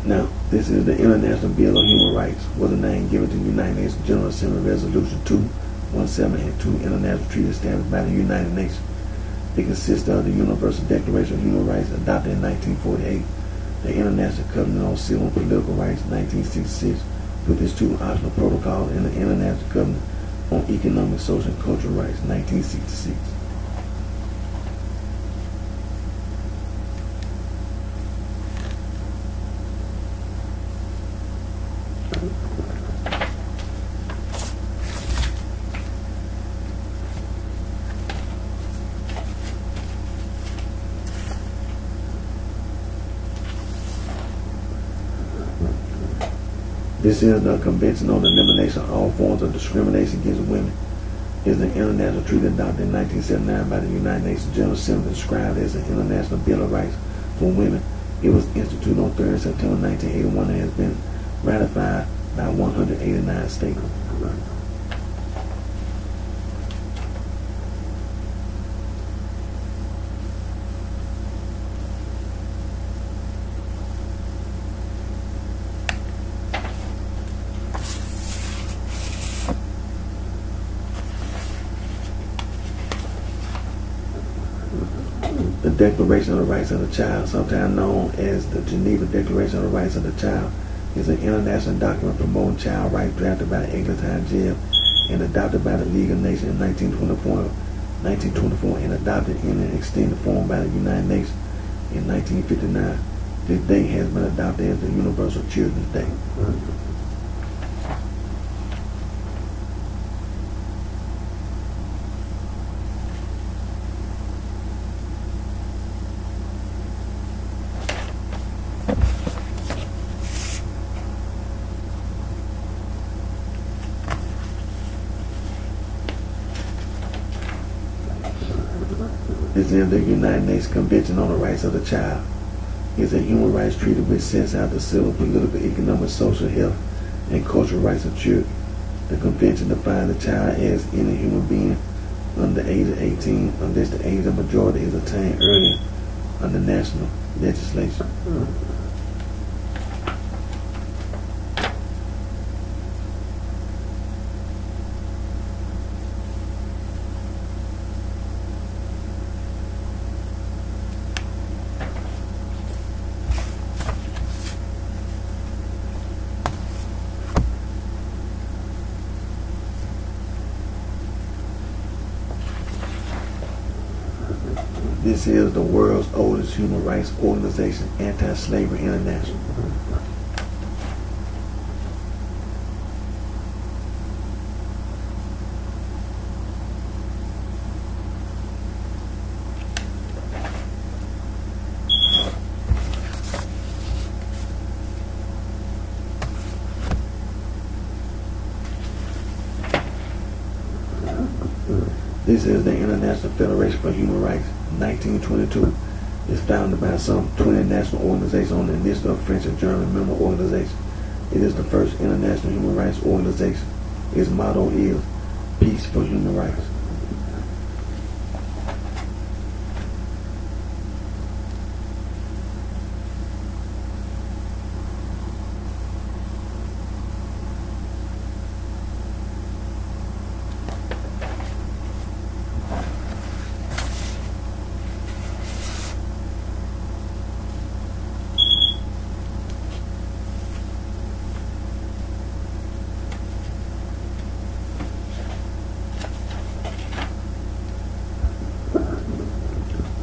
Now, this is the International Bill of Human Rights, with a name given to the United Nations General Assembly Resolution 217 and 2 international treaties established by the United Nations. It consists of the Universal Declaration of Human Rights adopted in 1948, the International Covenant on Civil and Political Rights 1966, with its two optional protocols, and the International Covenant on Economic, Social, and Cultural Rights 1966. This is the Convention on the Elimination of All Forms of Discrimination Against Women. It is an international treaty adopted in 1979 by the United Nations General Assembly, described as an International Bill of Rights for Women. It was instituted on 3rd September 1981 and has been ratified by 189 states. The Declaration of the Rights of the Child, sometimes known as the Geneva Declaration of the Rights of the Child, is an international document promoting child rights drafted by the Eglantine Jail and adopted by the League of Nations in 1924 and adopted in an extended form by the United Nations in 1959. This day has been adopted as the Universal Children's Day. This is the United Nations Convention on the Rights of the Child. It's a human rights treaty which sets out the civil, political, economic, social, health, and cultural rights of children. The convention defines the child as any human being under the age of 18 unless the age of majority is attained earlier under national legislation. This is the world's oldest human rights organization, Anti-Slavery International. This is the International Federation for Human Rights, 1922. It's founded by some 20 national organizations on the initiative of French and German member organizations. It is the first international human rights organization. Its motto is Peace for Human Rights.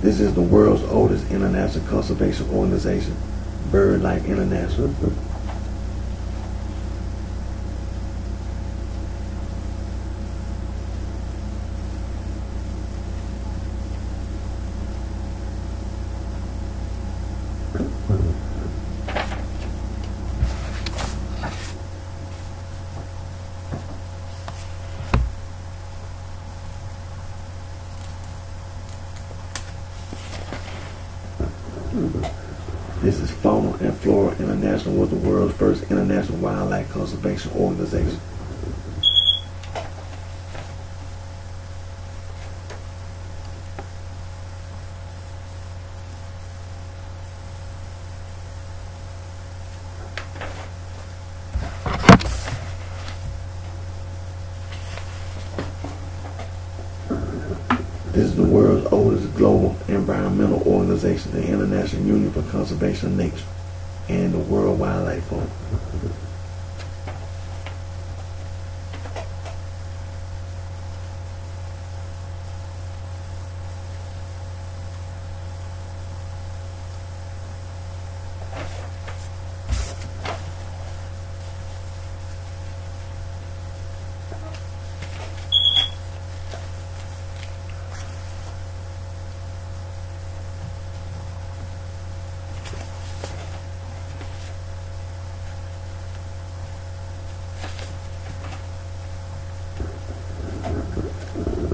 This is the world's oldest international conservation organization, BirdLife International. This is Fauna and Flora International, was the world's first international wildlife conservation organization. This is the world's oldest global environmental organization, the International Union for Conservation of Nature, and the World Wildlife Fund.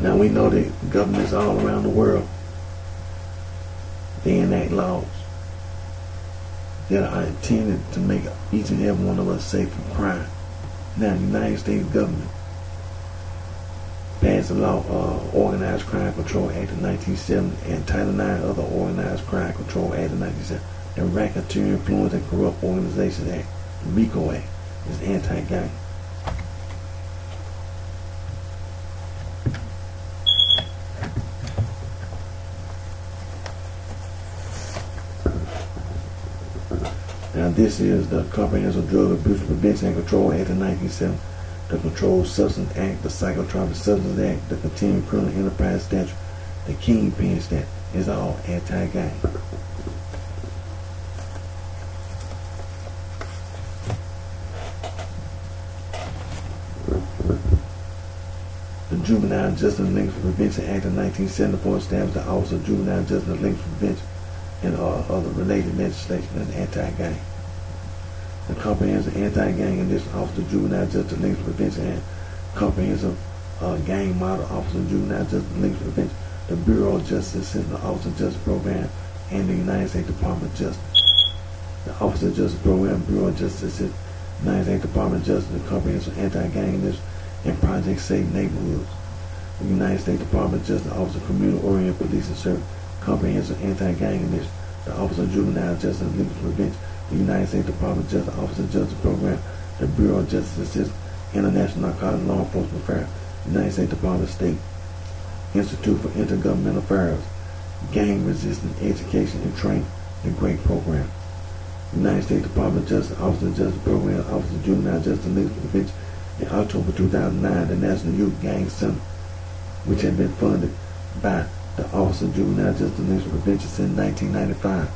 Now we know that governments all around the world, they enact laws that are intended to make each and every one of us safe from crime. Now the United States government passed the law, Organized Crime Control Act of 1970 and Title IX of the Organized Crime Control Act of 1970. The Racketeer Influence and Corrupt Organizations Act, the RICO Act, is anti-gang. Now this is the Comprehensive Drug Abuse Prevention and Control Act of 1970, the Controlled Substance Act, the Psychotropic Substance Act, the Continuing Criminal Enterprise Statute, the Kingpin Statute, is all anti-gang. The Juvenile Justice and Links Prevention Act of 1974 established the Office of Juvenile Justice and Links Prevention and other related legislation as anti-gang. The Comprehensive Anti-Gang Initiative Office of Juvenile Justice Links Prevention and Comprehensive Gang Model Office of Juvenile Justice Links Prevention the Bureau of Justice Assistant, the Office of Justice Program, and the United States Department of Justice. The Office of Justice Program, Bureau of Justice Assistant, United States Department of Justice, the Comprehensive Anti-Gang Initiative, and Project Safe Neighborhoods. The United States Department of Justice, the Office of Community-Oriented Policing Service, Comprehensive Anti-Gang Initiative, the Office of Juvenile Justice and Legal Prevention, the United States Department of Justice, Office of Justice Program, the Bureau of Justice Assistance, International Narcotics Law Enforcement Affairs, United States Department of State, Institute for Intergovernmental Affairs, Gang Resistant Education and Training, the GREAT Program. United States Department of Justice, Office of Justice Program, Office of Juvenile Justice and Legal Prevention. In October 2009, the National Youth Gang Center, which had been funded by the Office of Juvenile Justice and Legal Prevention since 1995,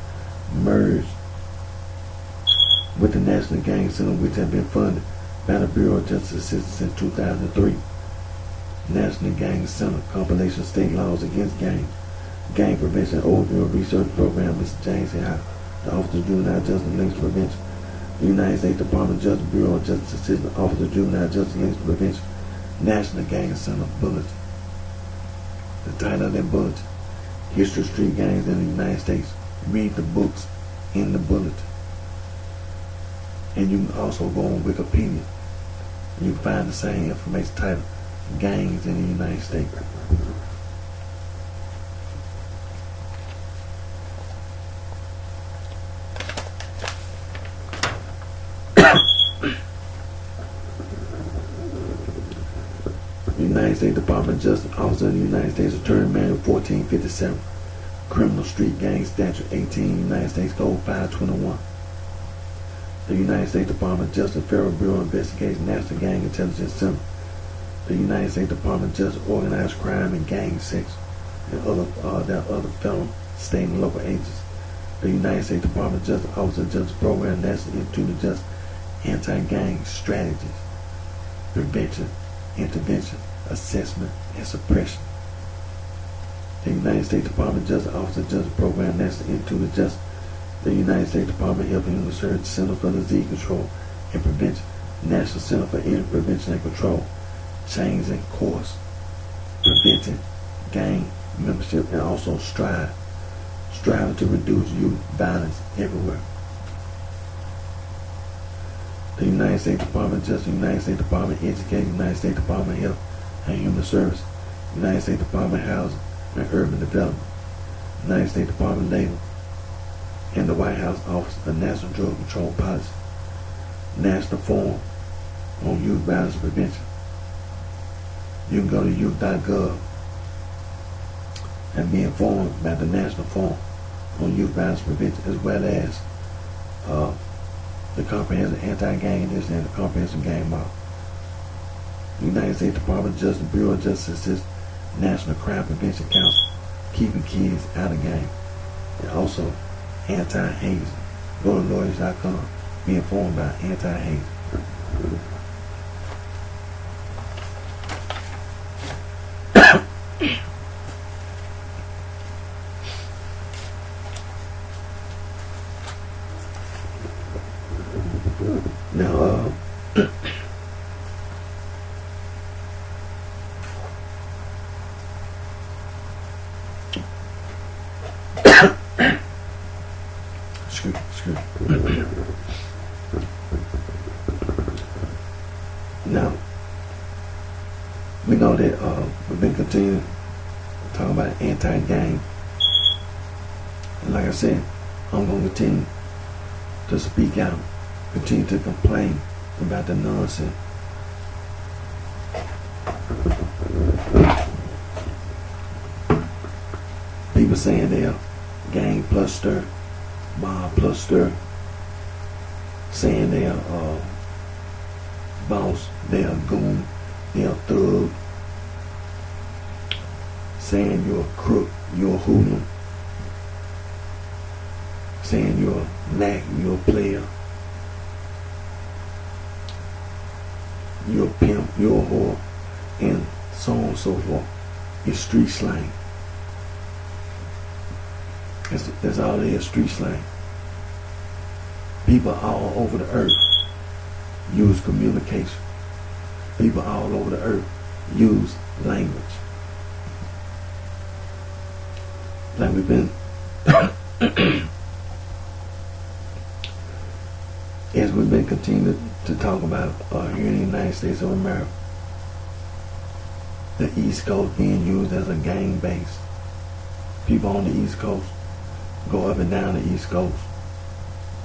merged with the National Gang Center, which had been funded by the Bureau of Justice Assistance since 2003. National Gang Center, compilation of state laws against gang prevention, overview research program, Mr. James A. The Office of Juvenile Justice and Legal Prevention. The United States Department of Justice, Bureau of Justice Assistance, Office of Juvenile Justice and Legal Prevention, National Gang Center Bulletin. The title of that bulletin, History of Street Gangs in the United States. Read the books in the bulletin. And you can also go on Wikipedia. You can find the same information titled Gangs in the United States. United States Department of Justice, Office of the United States Attorney Manual 1457, Criminal Street Gang Statute 18, United States Code 521. The United States Department of Justice, Federal Bureau of Investigation, National Gang Intelligence Center. The United States Department of Justice, Organized Crime and Gang Sex, and other federal, state, and local agencies. The United States Department of Justice, Office of Justice Program, National Institute of Justice, Anti-Gang Strategies, Prevention, Intervention, Assessment, and Suppression. The United States Department of Justice, Office of Justice Program, National Institute of Justice. The United States Department of Health and Human Services, Center for Disease Control and Prevention, National Center for Injury Prevention and Control, changing course, preventing gang membership, and also striving to reduce youth violence everywhere. The United States Department of Justice, United States Department of Education, United States Department of Health and Human Services, United States Department of Housing and Urban Development, United States Department of Labor, and the White House Office of National Drug Control Policy, National Forum on Youth Violence Prevention. You can go to youth.gov and be informed about the National Forum on Youth Violence Prevention, as well as the Comprehensive Anti-Gang Initiative and the Comprehensive Gang Model. The United States Department of Justice, Bureau of Justice Assistance, National Crime Prevention Council, keeping kids out of gang, and also anti-hazing. Go to lawyers.com. Be informed about anti-hazing. Now, now, we know that we've been continuing to talk about anti-gang. And like I said, I'm going to continue to speak out, continue to complain about the nonsense. People saying they're gang plus stir, mob plus stir, saying they're boss, they're a goon, they're a thug, saying you're a crook, you're a hooligan, saying you're a lack, you're a player, you're a pimp, you're a whore, and so on and so forth. It's street slang. That's all it is, street slang. People all over the earth use communication. People all over the earth use language. like we've been as we've been continuing to talk about here in the United States of America, the East Coast being used as a gang base. People on the East Coast go up and down the East Coast.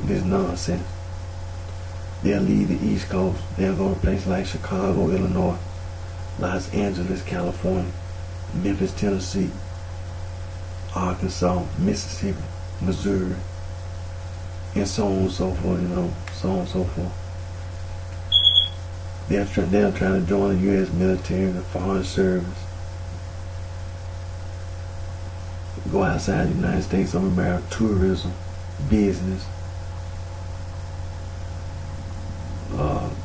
This nonsense. They'll leave the East Coast. They'll go to places like Chicago, Illinois, Los Angeles, California, Memphis, Tennessee, Arkansas, Mississippi, Missouri, and so on and so forth, so on and so forth. They're trying to join the U.S. military, the Foreign Service, go outside the United States of America, tourism, business,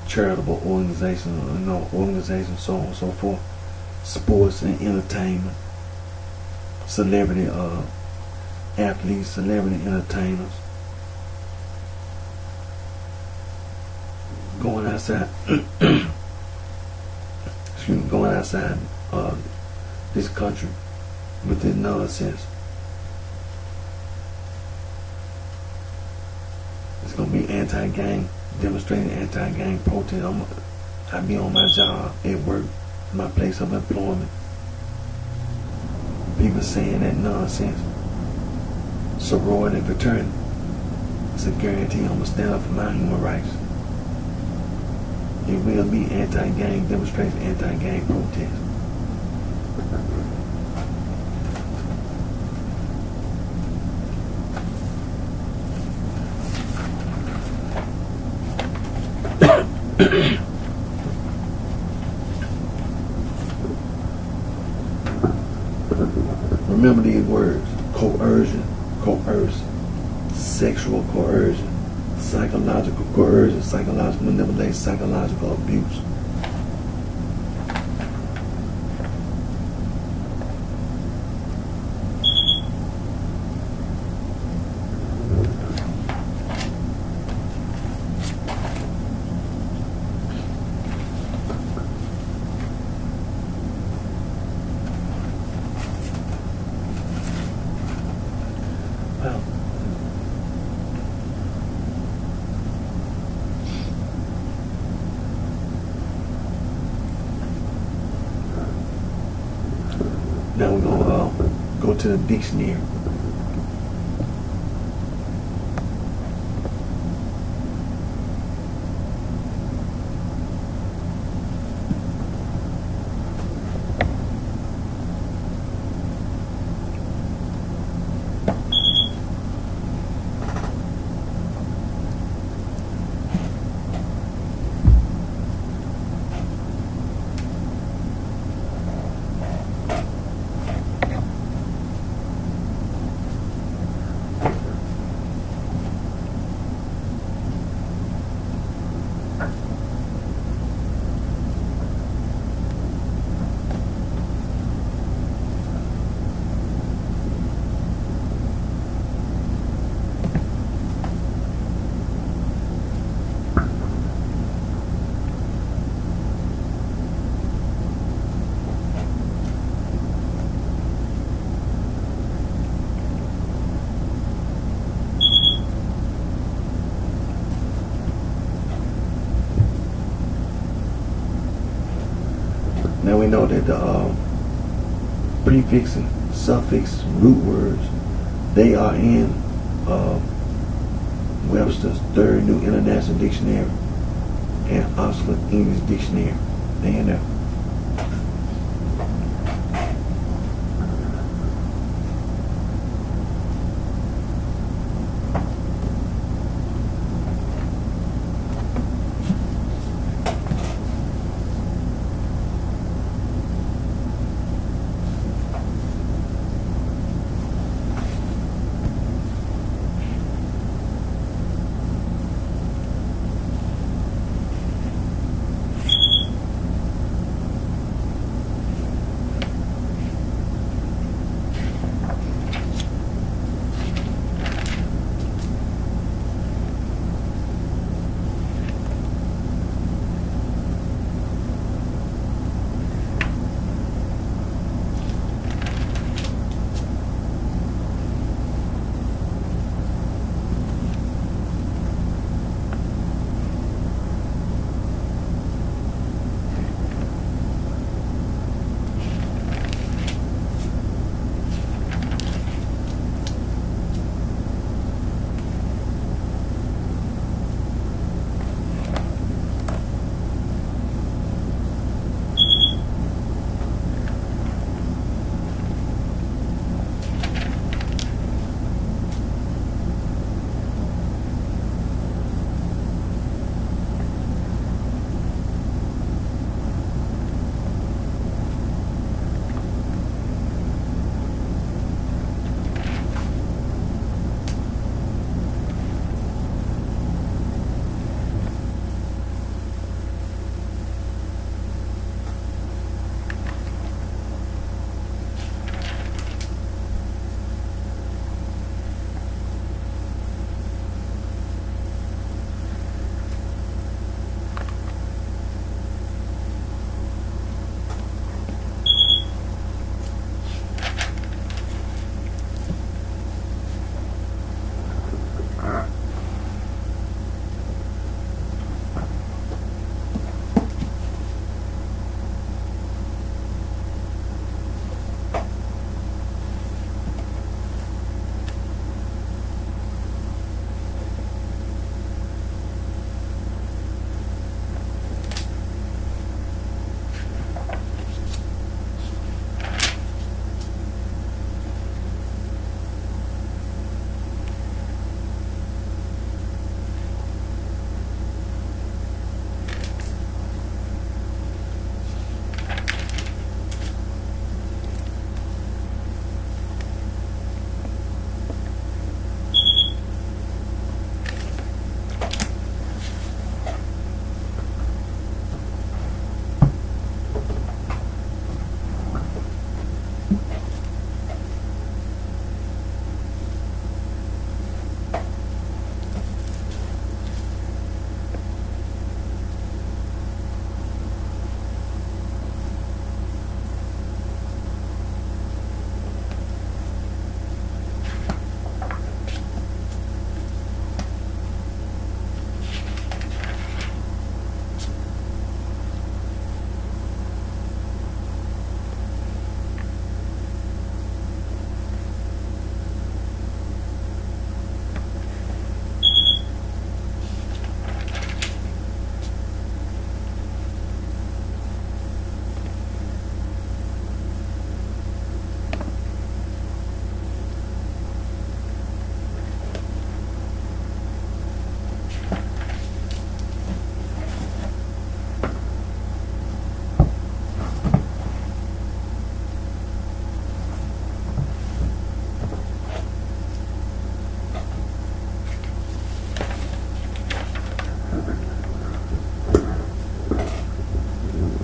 charitable organizations, so on and so forth, sports and entertainment, celebrity athletes, celebrity entertainers, going outside, going outside this country with this nonsense. It's gonna be anti-gang, demonstrating anti-gang protest. I be on my job at work, my place of employment. People saying that nonsense. Sorority and fraternity. It's a guarantee I'm gonna stand up for my human rights. It will be anti-gang demonstration, anti-gang protest. Remember these words: coercion, coerce, sexual coercion, psychological coercion, psychological manipulation, psychological abuse. Now we're going to go to the dictionary. Now we know that the prefix and suffix root words, they are in Webster's Third New International Dictionary and Oxford English Dictionary. They in there.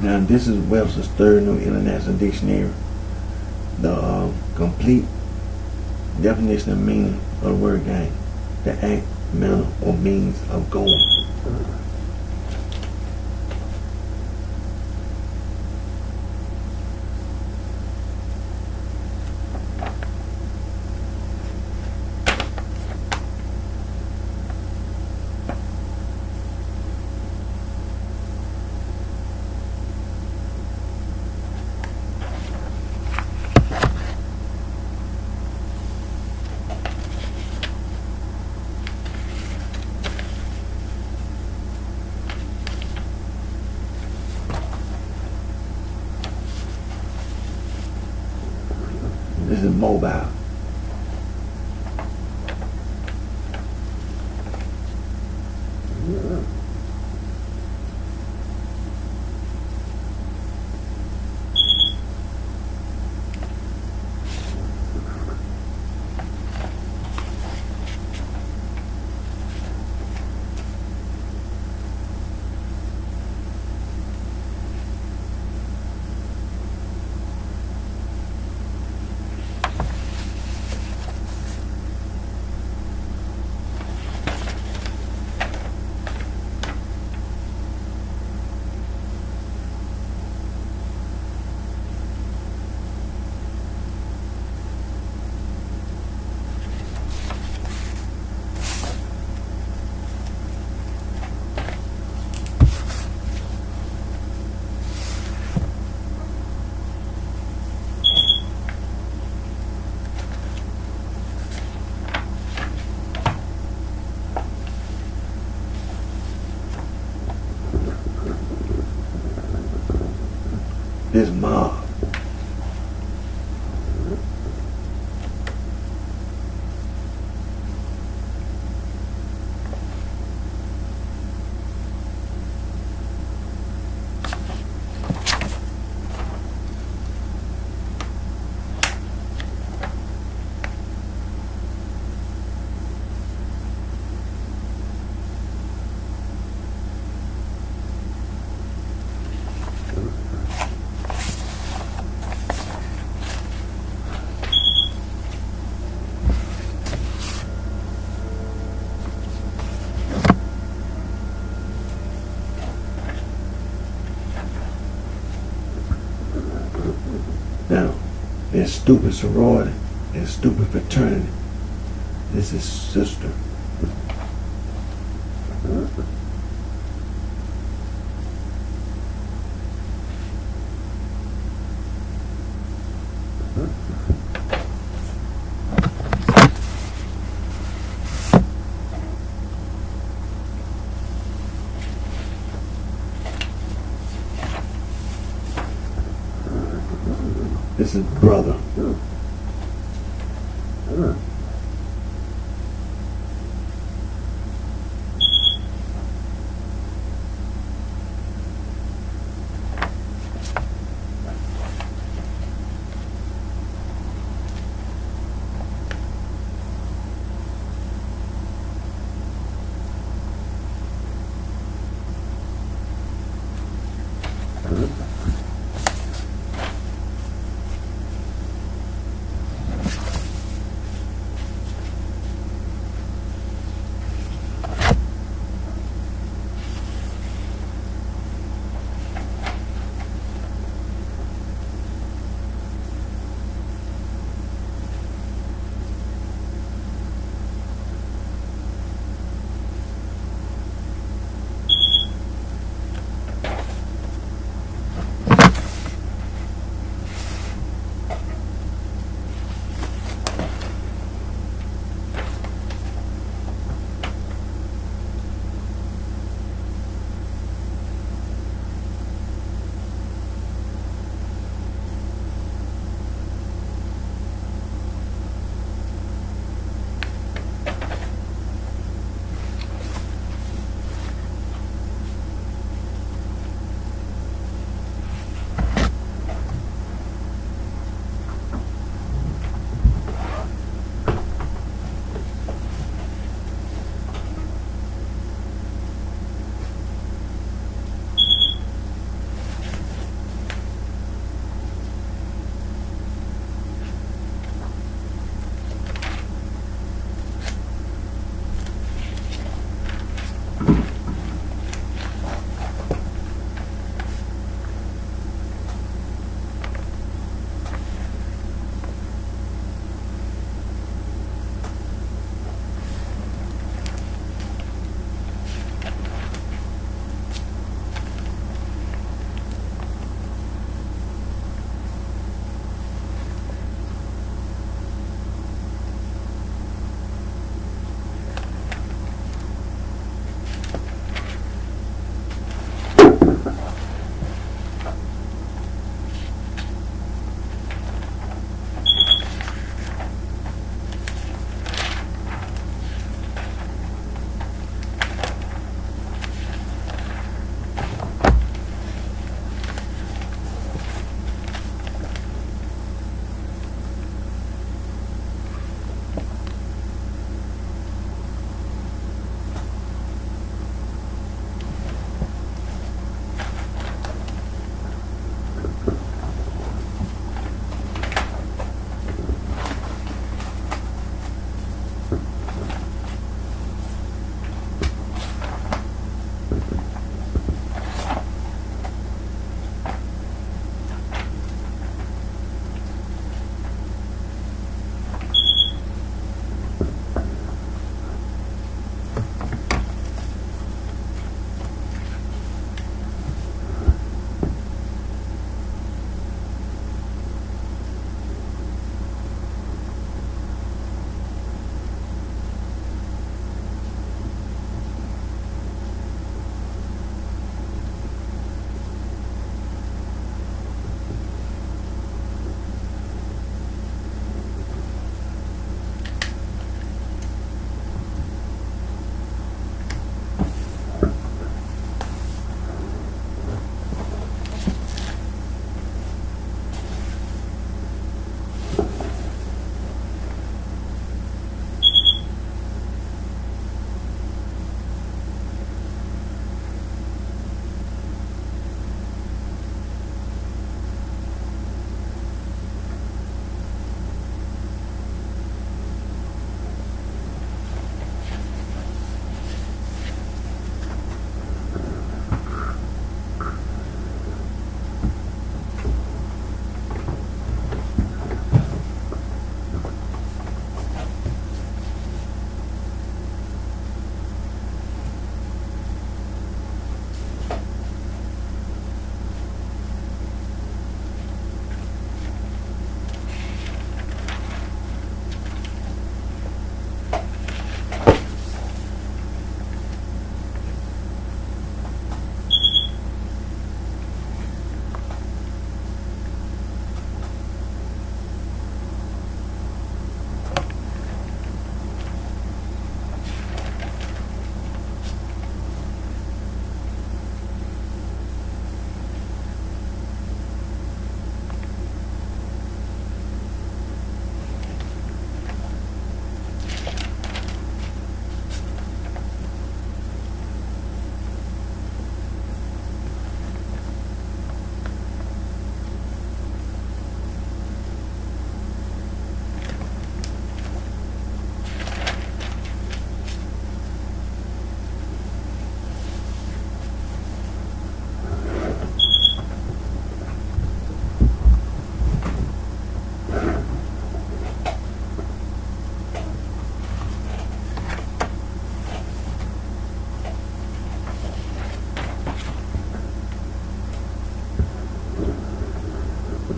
Now, this is Webster's Third New International Dictionary. The complete definition and meaning of the word game. The act, manner, or means of going. This is mobile. This mob. Now, there's stupid sorority, there's stupid fraternity. This is sister. This is brother.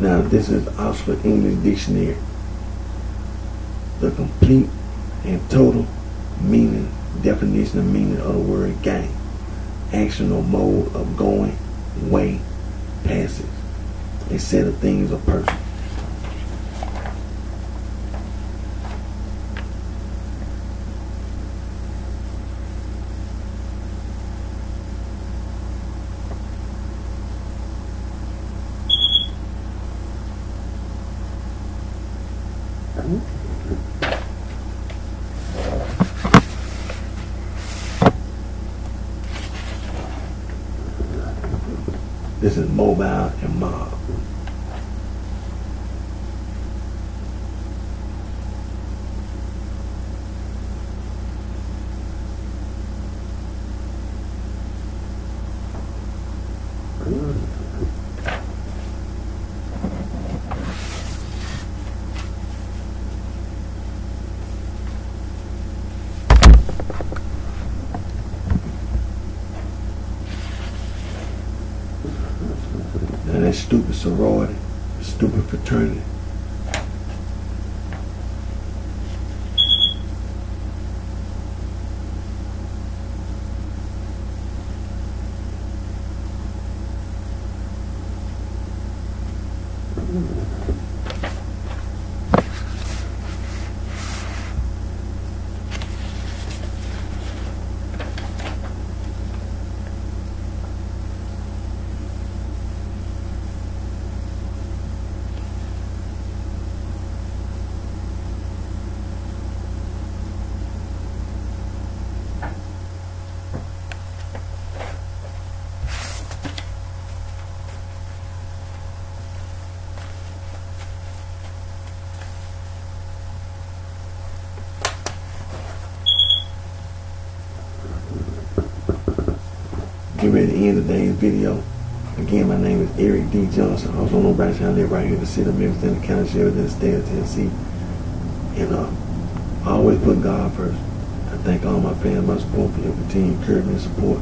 Now, this is Oxford English Dictionary. The complete and total meaning, definition of meaning of the word game. Action or mode of going, way, passage. A set of things or person. This is mobile and mob. Now that stupid sorority, stupid fraternity. Get ready to end today's video. Again, my name is Eric D. Johnson. I was on BrightShine. I live right here in the city of Memphis, in the county sheriff in the state of Tennessee. And I always put God first. I thank all my fans, my support for your continued encouragement and support.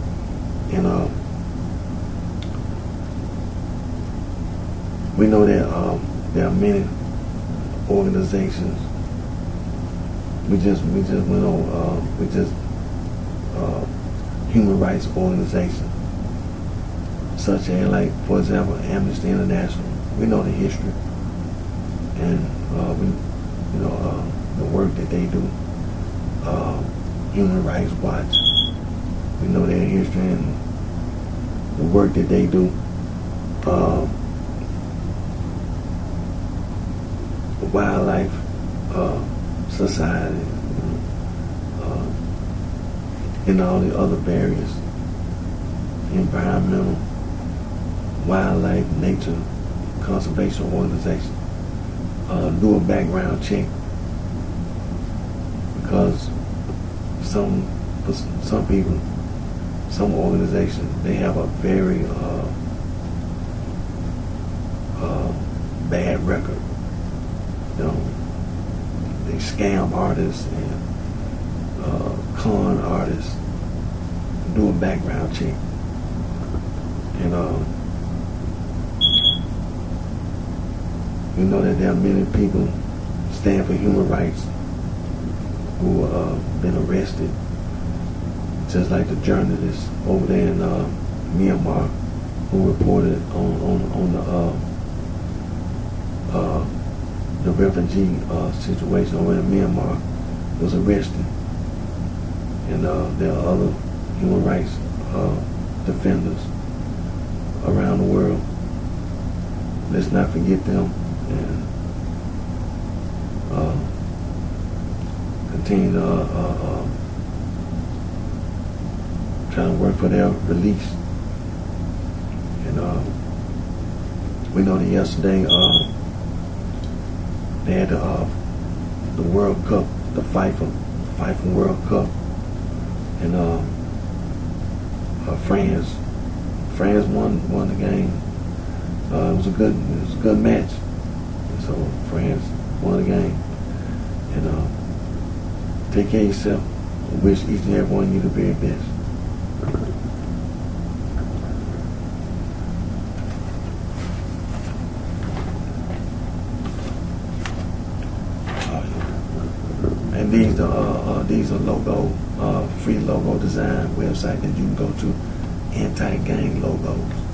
And we know that there are many organizations. We just went on. Human rights organizations, such as, like, for example, Amnesty International. We know the history, and the work that they do. Human Rights Watch. We know their history and the work that they do. The Wildlife Society. And all the other various environmental, wildlife, nature, conservation organizations do a background check, because for some people, some organizations, they have a very bad record. They scam artists and con artists. Do a background check, and we know that there are many people stand for human rights who been arrested, just like the journalist over there in Myanmar who reported on the refugee situation over in Myanmar, was arrested. And there are other human rights defenders around the world. Let's not forget them, and continue to try to work for their release. And we know that yesterday they had the World Cup, the FIFA World Cup, and France won the game. It was a good match. And so France won the game. And take care of yourself. I wish each and every one of you the very best. these are logo, free logo design website that you can go to, anti-gang logos.